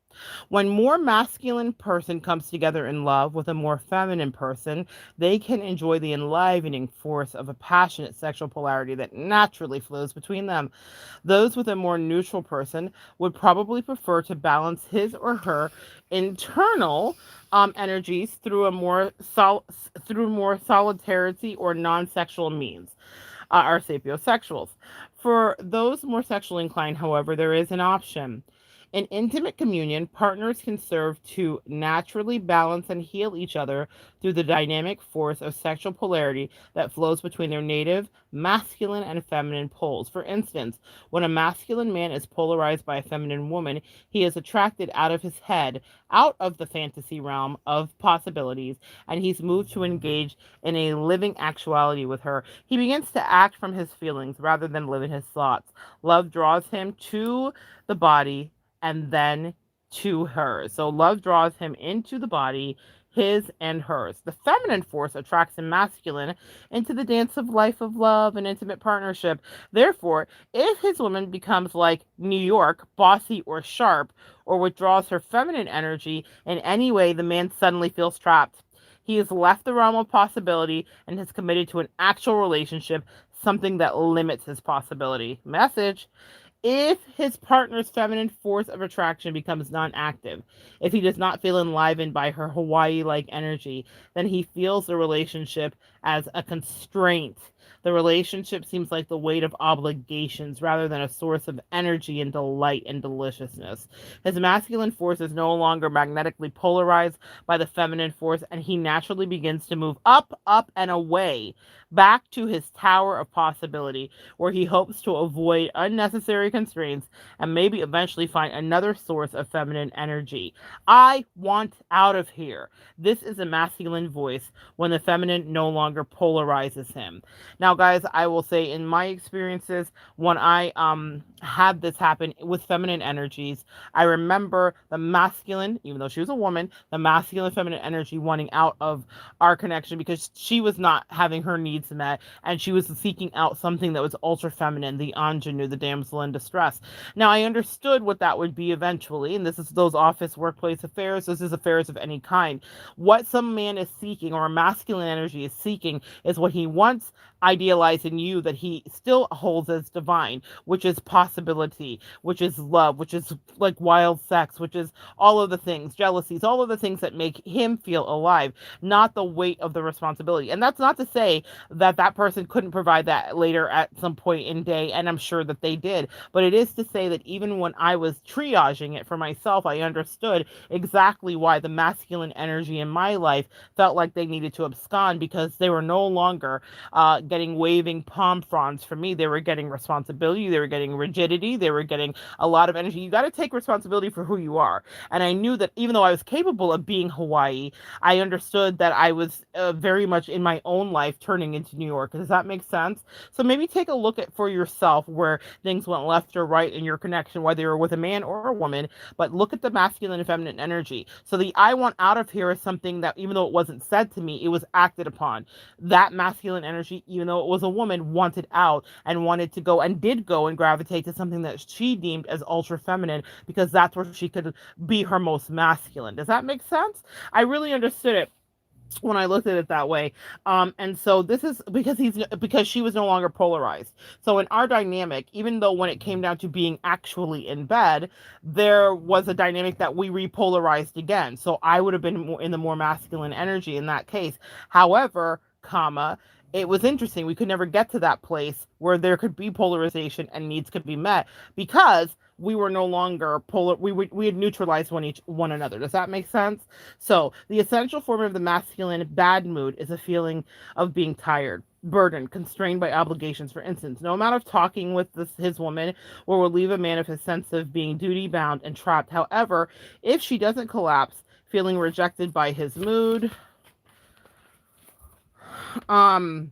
When more masculine person comes together in love with a more feminine person, they can enjoy the enlivening force of a passionate sexual polarity that naturally flows between them. Those with a more neutral person would probably prefer to balance his or her internal energies through a through more solidarity or non-sexual means, are sapiosexuals. For those more sexually inclined, however, there is an option. In intimate communion, partners can serve to naturally balance and heal each other through the dynamic force of sexual polarity that flows between their native masculine and feminine poles. For instance, when a masculine man is polarized by a feminine woman, he is attracted out of his head, out of the fantasy realm of possibilities, and he's moved to engage in a living actuality with her. He begins to act from his feelings rather than live in his thoughts. Love draws him to the body and then to hers. So love draws him into the body, his and hers. The feminine force attracts the masculine into the dance of life of love and intimate partnership. Therefore, if his woman becomes like New York, bossy or sharp, or withdraws her feminine energy in any way, the man suddenly feels trapped. He has left the realm of possibility and has committed to an actual relationship, something that limits his possibility. Message: If his partner's feminine force of attraction becomes non active, if he does not feel enlivened by her Hawaii like energy, then he feels the relationship as a constraint. The relationship seems like the weight of obligations rather than a source of energy and delight and deliciousness. His masculine force is no longer magnetically polarized by the feminine force, and he naturally begins to move up, up, and away back to his tower of possibility, where he hopes to avoid unnecessary constraints and maybe eventually find another source of feminine energy. I want out of here. This is a masculine voice when the feminine no longer polarizes him. Now, guys, I will say in my experiences, when I had this happen with feminine energies, I remember the masculine, even though she was a woman, the masculine feminine energy wanting out of our connection because she was not having her needs met and she was seeking out something that was ultra feminine, the ingenue, the damsel in distress. Now, I understood what that would be eventually, and this is those office workplace affairs, this is affairs of any kind. What some man is seeking, or a masculine energy is seeking, is what he wants idealized in you that he still holds as divine, which is possibility, which is love, which is like wild sex, which is all of the things, jealousies, all of the things that make him feel alive, not the weight of the responsibility. And that's not to say that that person couldn't provide that later at some point in day, and I'm sure that they did. But it is to say that even when I was triaging it for myself, I understood exactly why the masculine energy in my life felt like they needed to abscond, because they were no longer getting waving palm fronds from me. They were getting responsibility, they were getting rigidity, they were getting a lot of energy. You got to take responsibility for who you are. And I knew that even though I was capable of being Hawaii, I understood that I was very much in my own life turning into New York. Does that make sense? So maybe take a look at for yourself where things went left or right in your connection, whether you're with a man or a woman, but look at the masculine and feminine energy. So the I want out of here is something that, even though it wasn't said to me, it was acted upon. That masculine energy, even though it was a woman, wanted out and wanted to go and did go and gravitate to something that she deemed as ultra feminine, because that's where she could be her most masculine. Does that make sense? I really understood it when I looked at it that way. And so this is because she was no longer polarized. So in our dynamic, even though when it came down to being actually in bed, there was a dynamic that we repolarized again. So I would have been more in the more masculine energy in that case. However, comma, it was interesting. We could never get to that place where there could be polarization and needs could be met, because we were no longer polar. We had neutralized one another. Does that make sense? So the essential form of the masculine bad mood is a feeling of being tired, burdened, constrained by obligations. For instance, no amount of talking with his woman will relieve a man of his sense of being duty bound and trapped. However, if she doesn't collapse, feeling rejected by his mood, um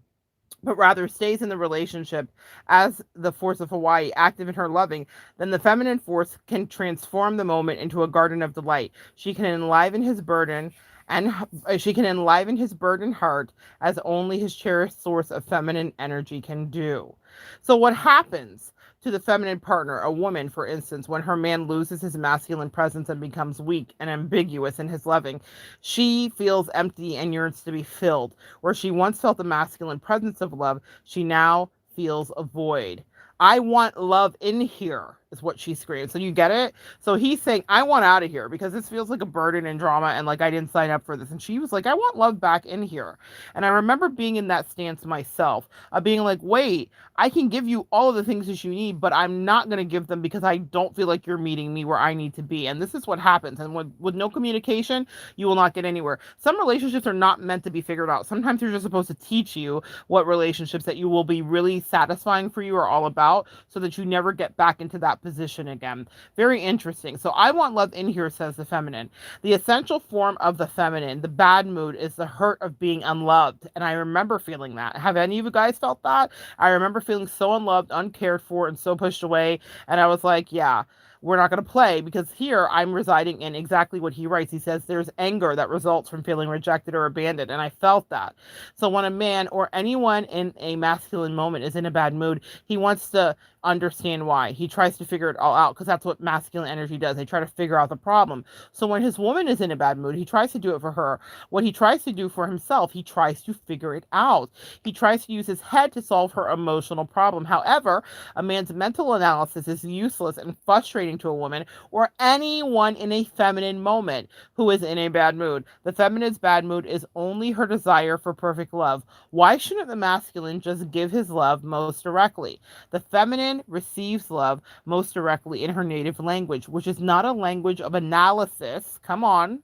but rather stays in the relationship as the force of Hawaii, active in her loving, then the feminine force can transform the moment into a garden of delight. She can enliven his burden, and she can enliven his burdened heart as only his cherished source of feminine energy can do. So what happens to the feminine partner, a woman, for instance, when her man loses his masculine presence and becomes weak and ambiguous in his loving? She feels empty and yearns to be filled. Where she once felt the masculine presence of love, she now feels a void. I want love in here, is what she screams. So you get it? So he's saying, I want out of here because this feels like a burden and drama, and like I didn't sign up for this. And she was like, I want love back in here. And I remember being in that stance myself, of being like, wait, I can give you all of the things that you need, but I'm not going to give them because I don't feel like you're meeting me where I need to be. And this is what happens. And with no communication, you will not get anywhere. Some relationships are not meant to be figured out. Sometimes they're just supposed to teach you what relationships that you will be really satisfying for you are all about, so that you never get back into that position again. Very interesting. So I want love in here, says the feminine. The essential form of the feminine, the bad mood, is the hurt of being unloved. And I remember feeling that. Have any of you guys felt that? I remember feeling so unloved, uncared for, and so pushed away. And I was like, yeah, we're not going to play, because here I'm residing in exactly what he writes. He says there's anger that results from feeling rejected or abandoned. And I felt that. So when a man or anyone in a masculine moment is in a bad mood, he wants to understand why. He tries to figure it all out because that's what masculine energy does. They try to figure out the problem. So when his woman is in a bad mood, he tries to do it for her. What he tries to do for himself, he tries to figure it out. He tries to use his head to solve her emotional problem. However, a man's mental analysis is useless and frustrating to a woman or anyone in a feminine moment who is in a bad mood. The feminine's bad mood is only her desire for perfect love. Why shouldn't the masculine just give his love most directly? The feminine receives love most directly in her native language, which is not a language of analysis, come on,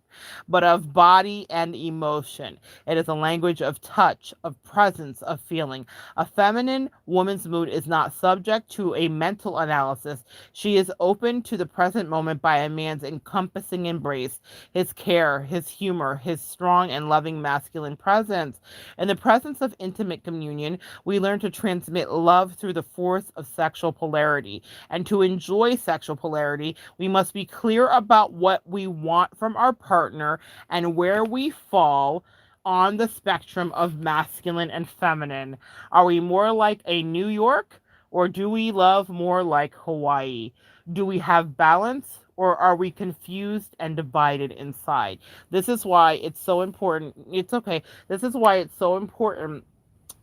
but of body and emotion. It is a language of touch, of presence, of feeling. A feminine woman's mood is not subject to a mental analysis. She is open to the present moment by a man's encompassing embrace, his care, his humor, his strong and loving masculine presence. In the presence of intimate communion, we learn to transmit love through the force of sexual polarity. And to enjoy sexual polarity, we must be clear about what we want from our partner and where we fall on the spectrum of masculine and feminine. Are we more like a New York, or do we love more like Hawaii? Do we have balance, or are we confused and divided inside? This is why it's so important. It's okay. This is why it's so important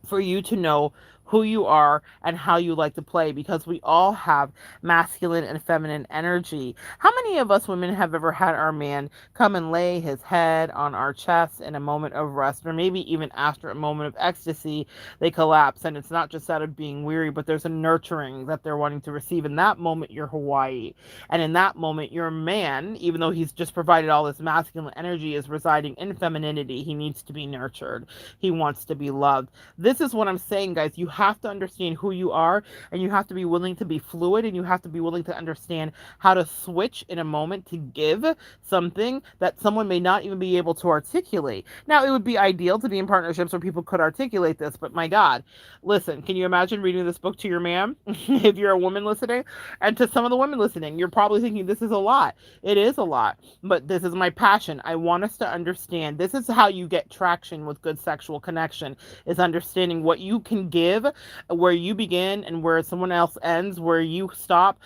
for you to know who you are and how you like to play, because we all have masculine and feminine energy. How many of us women have ever had our man come and lay his head on our chest in a moment of rest, or maybe even after a moment of ecstasy, they collapse, and it's not just out of being weary, but there's a nurturing that they're wanting to receive. In that moment, you're Hawaii. And in that moment, your man, even though he's just provided all this masculine energy, is residing in femininity. He needs to be nurtured. He wants to be loved. This is what I'm saying, guys. You have to understand who you are, and you have to be willing to be fluid, and you have to be willing to understand how to switch in a moment to give something that someone may not even be able to articulate. Now, it would be ideal to be in partnerships where people could articulate this, but my God, listen, can you imagine reading this book to your man if you're a woman listening? And to some of the women listening, you're probably thinking this is a lot. It is a lot, but this is my passion. I want us to understand this is how you get traction with good sexual connection, is understanding what you can give, where you begin and where someone else ends, where you stop,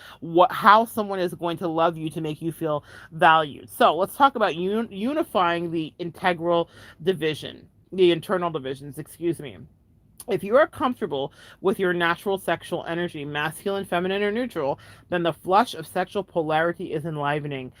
how someone is going to love you to make you feel valued. So let's talk about unifying the internal divisions, excuse me. If you are comfortable with your natural sexual energy, masculine, feminine, or neutral, then the flush of sexual polarity is enlivening.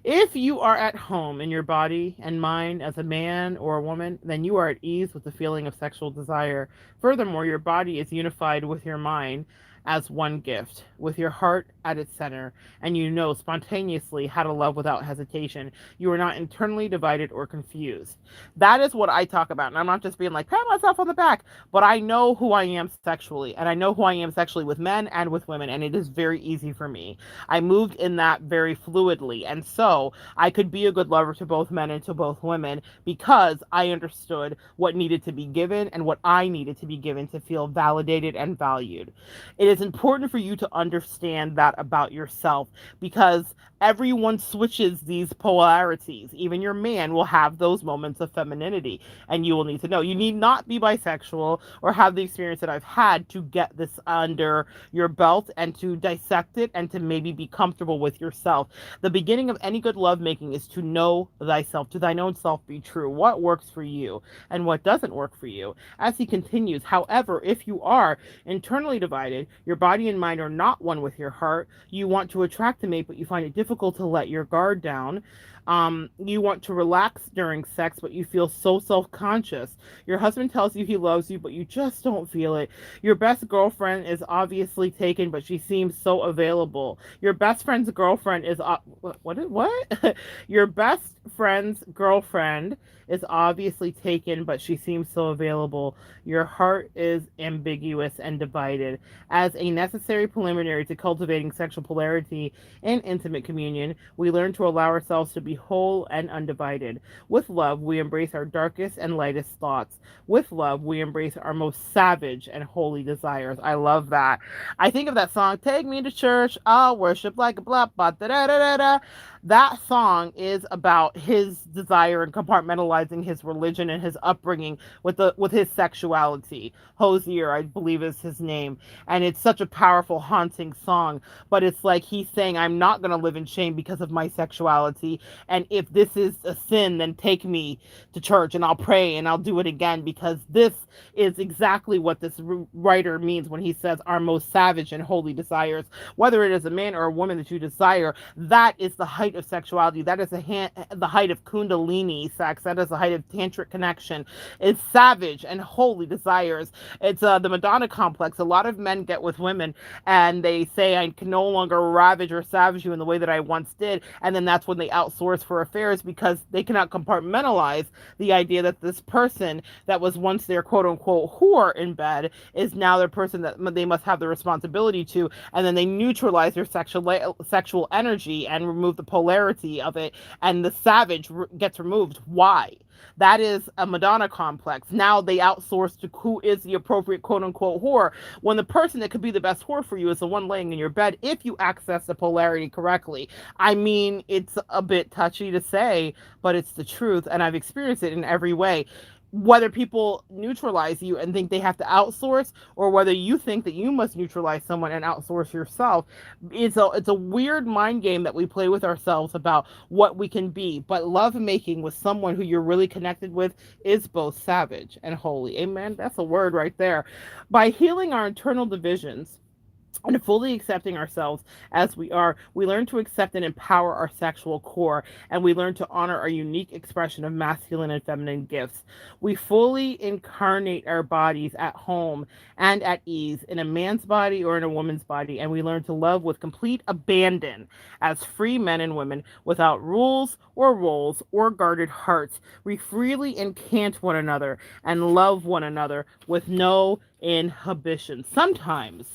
If you are at home in your body and mind as a man or a woman, then you are at ease with the feeling of sexual desire. Furthermore, your body is unified with your mind as one gift, with your heart at its center, and you know spontaneously how to love without hesitation. You are not internally divided or confused. That is what I talk about. And I'm not just being like, pat myself on the back, but I know who I am sexually, and I know who I am sexually with men and with women, and it is very easy for me. I moved in that very fluidly, and so I could be a good lover to both men and to both women because I understood what needed to be given and what I needed to be given to feel validated and valued. It is important for you to understand that about yourself, because everyone switches these polarities. Even your man will have those moments of femininity, and you will need to know. You need not be bisexual or have the experience that I've had to get this under your belt and to dissect it and to maybe be comfortable with yourself. The beginning of any good lovemaking is to know thyself, to thine own self be true. What works for you and what doesn't work for you. As he continues, however, if you are internally divided, your body and mind are not one with your heart. You want to attract a mate, but you find it difficult to let your guard down. You want to relax during sex, but you feel so self-conscious. Your husband tells you he loves you, but you just don't feel it. Your best girlfriend is obviously taken, but she seems so available. Your best friend's girlfriend is what? Your best friend's girlfriend is obviously taken, but she seems so available. Your heart is ambiguous and divided. As a necessary preliminary to cultivating sexual polarity in intimate communion, we learn to allow ourselves to be be whole and undivided. With love, we embrace our darkest and lightest thoughts. With love, we embrace our most savage and holy desires. I love that. I think of that song, Take Me to Church, I'll Worship Like a Blah, da da da da da. That song is about his desire and compartmentalizing his religion and his upbringing with his sexuality. Hosier, I believe, is his name. And it's such a powerful, haunting song. But it's like he's saying, I'm not going to live in shame because of my sexuality. And if this is a sin, then take me to church and I'll pray and I'll do it again, because this is exactly what this writer means when he says our most savage and holy desires. Whether it is a man or a woman that you desire, that is the height of sexuality. That is the height of kundalini sex. That is the height of tantric connection. It's savage and holy desires. It's the Madonna Complex. A lot of men get with women and they say, I can no longer ravage or savage you in the way that I once did. And then that's when they outsource for affairs, because they cannot compartmentalize the idea that this person that was once their quote unquote whore in bed is now their person that they must have the responsibility to. And then they neutralize their sexual energy and remove the polarity of it. And the savage gets removed. Why? That is a Madonna complex. Now they outsource to who is the appropriate quote unquote whore, when the person that could be the best whore for you is the one laying in your bed if you access the polarity correctly. I mean, it's a bit touchy to say, but it's the truth, and I've experienced it in every way. Whether people neutralize you and think they have to outsource, or whether you think that you must neutralize someone and outsource yourself, it's a weird mind game that we play with ourselves about what we can be. But love making with someone who you're really connected with is both savage and holy. Amen. That's a word right there. By healing our internal divisions and fully accepting ourselves as we are, we learn to accept and empower our sexual core, and we learn to honor our unique expression of masculine and feminine gifts. We fully incarnate our bodies at home and at ease in a man's body or in a woman's body, and we learn to love with complete abandon as free men and women without rules or roles or guarded hearts. We freely encant one another and love one another with no inhibition. Sometimes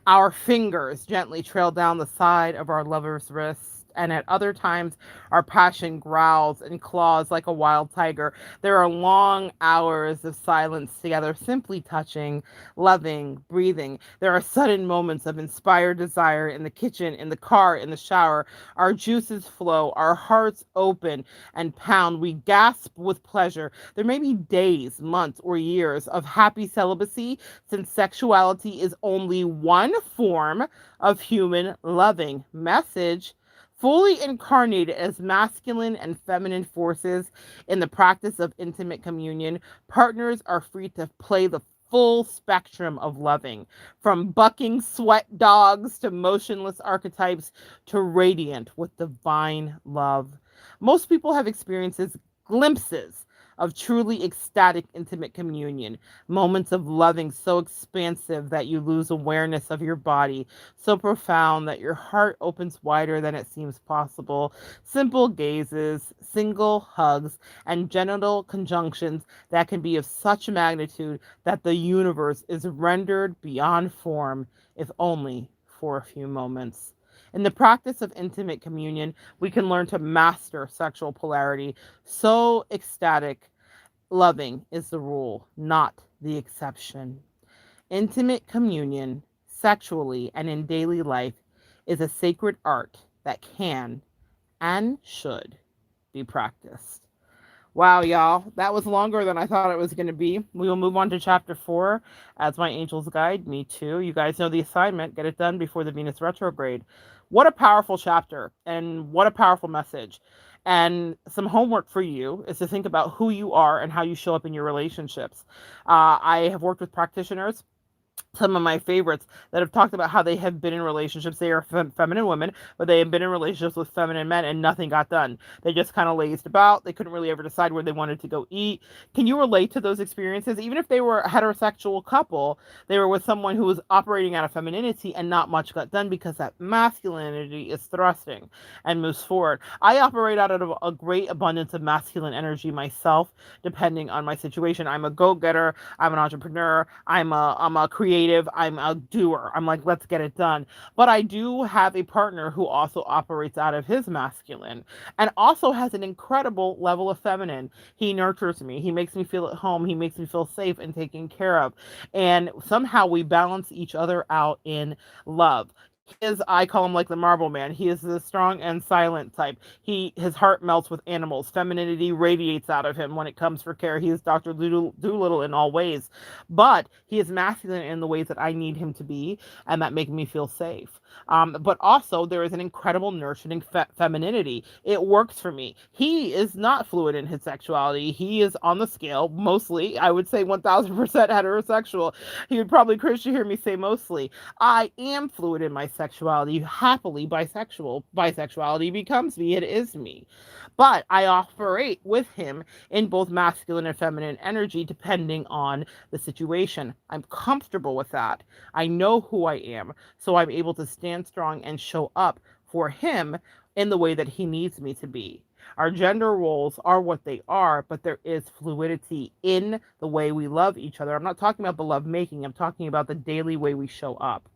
our fingers gently trail down the side of our lover's wrist, and at other times, our passion growls and claws like a wild tiger. There are long hours of silence together, simply touching, loving, breathing. There are sudden moments of inspired desire in the kitchen, in the car, in the shower. Our juices flow, our hearts open and pound. We gasp with pleasure. There may be days, months, or years of happy celibacy, since sexuality is only one form of human loving. Message: fully incarnated as masculine and feminine forces in the practice of intimate communion, partners are free to play the full spectrum of loving, from bucking sweat dogs to motionless archetypes to radiant with divine love. Most people have experiences, glimpses of truly ecstatic intimate communion, moments of loving so expansive that you lose awareness of your body, so profound that your heart opens wider than it seems possible. Simple gazes, single hugs, and genital conjunctions that can be of such magnitude that the universe is rendered beyond form, if only for a few moments. In the practice of intimate communion, we can learn to master sexual polarity. So ecstatic, loving is the rule, not the exception. Intimate communion, sexually and in daily life, is a sacred art that can and should be practiced. Wow, y'all. That was longer than I thought it was going to be. We will move on to chapter 4 as my angels guide me to. You guys know the assignment. Get it done before the Venus retrograde. What a powerful chapter, and what a powerful message. And some homework for you is to think about who you are and how you show up in your relationships. I have worked with practitioners, some of my favorites, that have talked about how they have been in relationships. They are feminine women, but they have been in relationships with feminine men and nothing got done. They just kind of lazed about. They couldn't really ever decide where they wanted to go eat. Can you relate to those experiences? Even if they were a heterosexual couple, they were with someone who was operating out of femininity and not much got done because that masculinity is thrusting and moves forward. I operate out of a great abundance of masculine energy myself, depending on my situation. I'm a go-getter. I'm an entrepreneur. I'm a creative creative. I'm a doer. I'm like, let's get it done. But I do have a partner who also operates out of his masculine and also has an incredible level of feminine. He nurtures me. He makes me feel at home. He makes me feel safe and taken care of. And somehow we balance each other out in love. He is, I call him like the marble man. He is the strong and silent type. His heart melts with animals. Femininity radiates out of him when it comes for care. He is Dr. Doolittle in all ways. But he is masculine in the ways that I need him to be and that make me feel safe. But also, there is an incredible nurturing femininity. It works for me. He is not fluid in his sexuality. He is on the scale, mostly, I would say 1000% heterosexual. He would probably cringe to hear me say mostly. I am fluid in my sexuality, happily bisexual. Bisexuality becomes me, it is me. But I operate with him in both masculine and feminine energy depending on the situation. I'm comfortable with that. I know who I am, so I'm able to stand strong and show up for him in the way that he needs me to be. Our gender roles are what they are, but there is fluidity in the way we love each other. I'm not talking about the love making, I'm talking about the daily way we show up.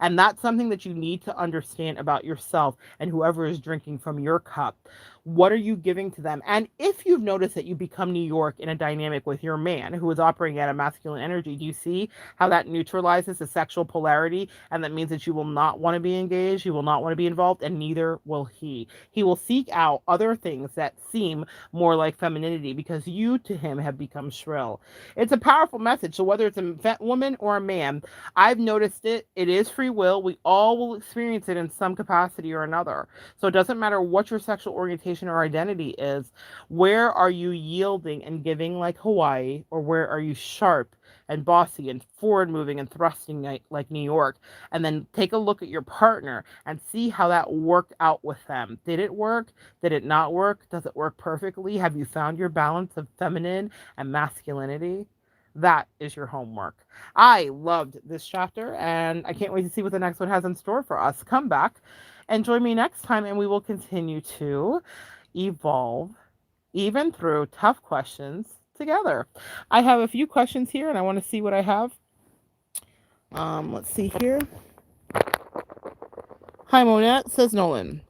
And that's something that you need to understand about yourself and whoever is drinking from your cup. What are you giving to them? And if you've noticed that you become New York in a dynamic with your man who is operating at a masculine energy, do you see how that neutralizes the sexual polarity? And that means that you will not want to be engaged, you will not want to be involved, and neither will he. He will seek out other things that seem more like femininity because you to him have become shrill. It's a powerful message. So whether it's a woman or a man, I've noticed it. It is free will. We all will experience it in some capacity or another. So it doesn't matter what your sexual orientation or identity is. Where are you yielding and giving like Hawaii, or where are you sharp and bossy and forward moving and thrusting like New York? And then take a look at your partner and see how that worked out with them. Did it work? Did it not work? Does it work perfectly? Have you found your balance of feminine and masculinity? That is your homework. I loved this chapter and I can't wait to see what the next one has in store for us. Come back and join me next time and we will continue to evolve even through tough questions together. I have a few questions here and I want to see what I have. Let's see here. Hi, Monette, says Nolan.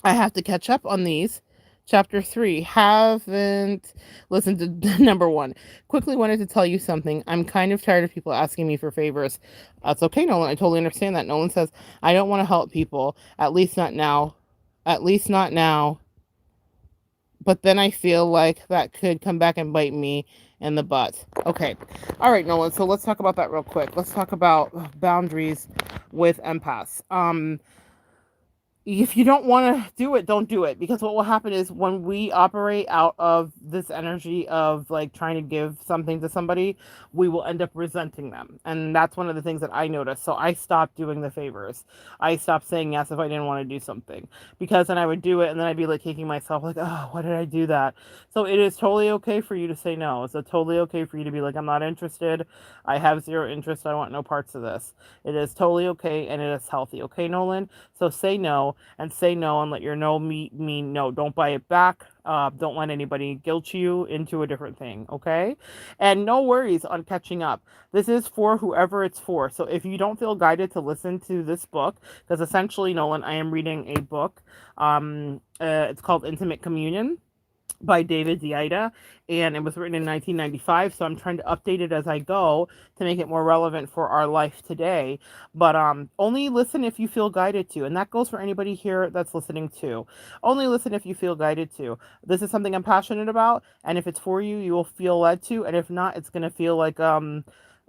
I have to catch up on these. Chapter 3. Haven't listened to number 1. Quickly wanted to tell you something. I'm kind of tired of people asking me for favors. That's okay, Nolan. I totally understand that. Nolan says, I don't want to help people. At least not now. At least not now. But then I feel like that could come back and bite me in the butt. Okay. All right, Nolan. So let's talk about that real quick. Let's talk about boundaries with empaths. If you don't want to do it, don't do it. Because what will happen is when we operate out of this energy of like trying to give something to somebody, we will end up resenting them. And that's one of the things that I noticed. So I stopped doing the favors. I stopped saying yes if I didn't want to do something. Because then I would do it and then I'd be like kicking myself like, oh, why did I do that? So it is totally okay for you to say no. It's totally okay for you to be like, I'm not interested. I have zero interest. I want no parts of this. It is totally okay and it is healthy. Okay, Nolan? So say no and say no and let your no mean no. Don't buy it back. Don't let anybody guilt you into a different thing, okay? And no worries on catching up. This is for whoever it's for. So if you don't feel guided to listen to this book, because essentially, Nolan, I am reading a book. It's called Intimate Communion by David Deida, and it was written in 1995, so I'm trying to update it as I go to make it more relevant for our life today. But only listen if you feel guided to, and that goes for anybody here that's listening too. Only listen if you feel guided to. This is something I'm passionate about, and if it's for you, you will feel led to, and if not, it's going to feel like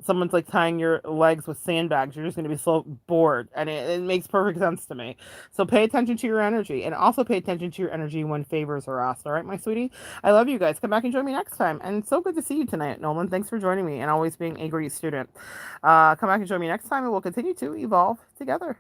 someone's like tying your legs with sandbags. You're just going to be so bored, and it makes perfect sense to me. So pay attention to your energy, and also pay attention to your energy when favors are asked. All right, my sweetie? I love you guys. Come back and join me next time. And so good to see you tonight, Nolan. Thanks for joining me and always being a great student. Come back and join me next time, and we'll continue to evolve together.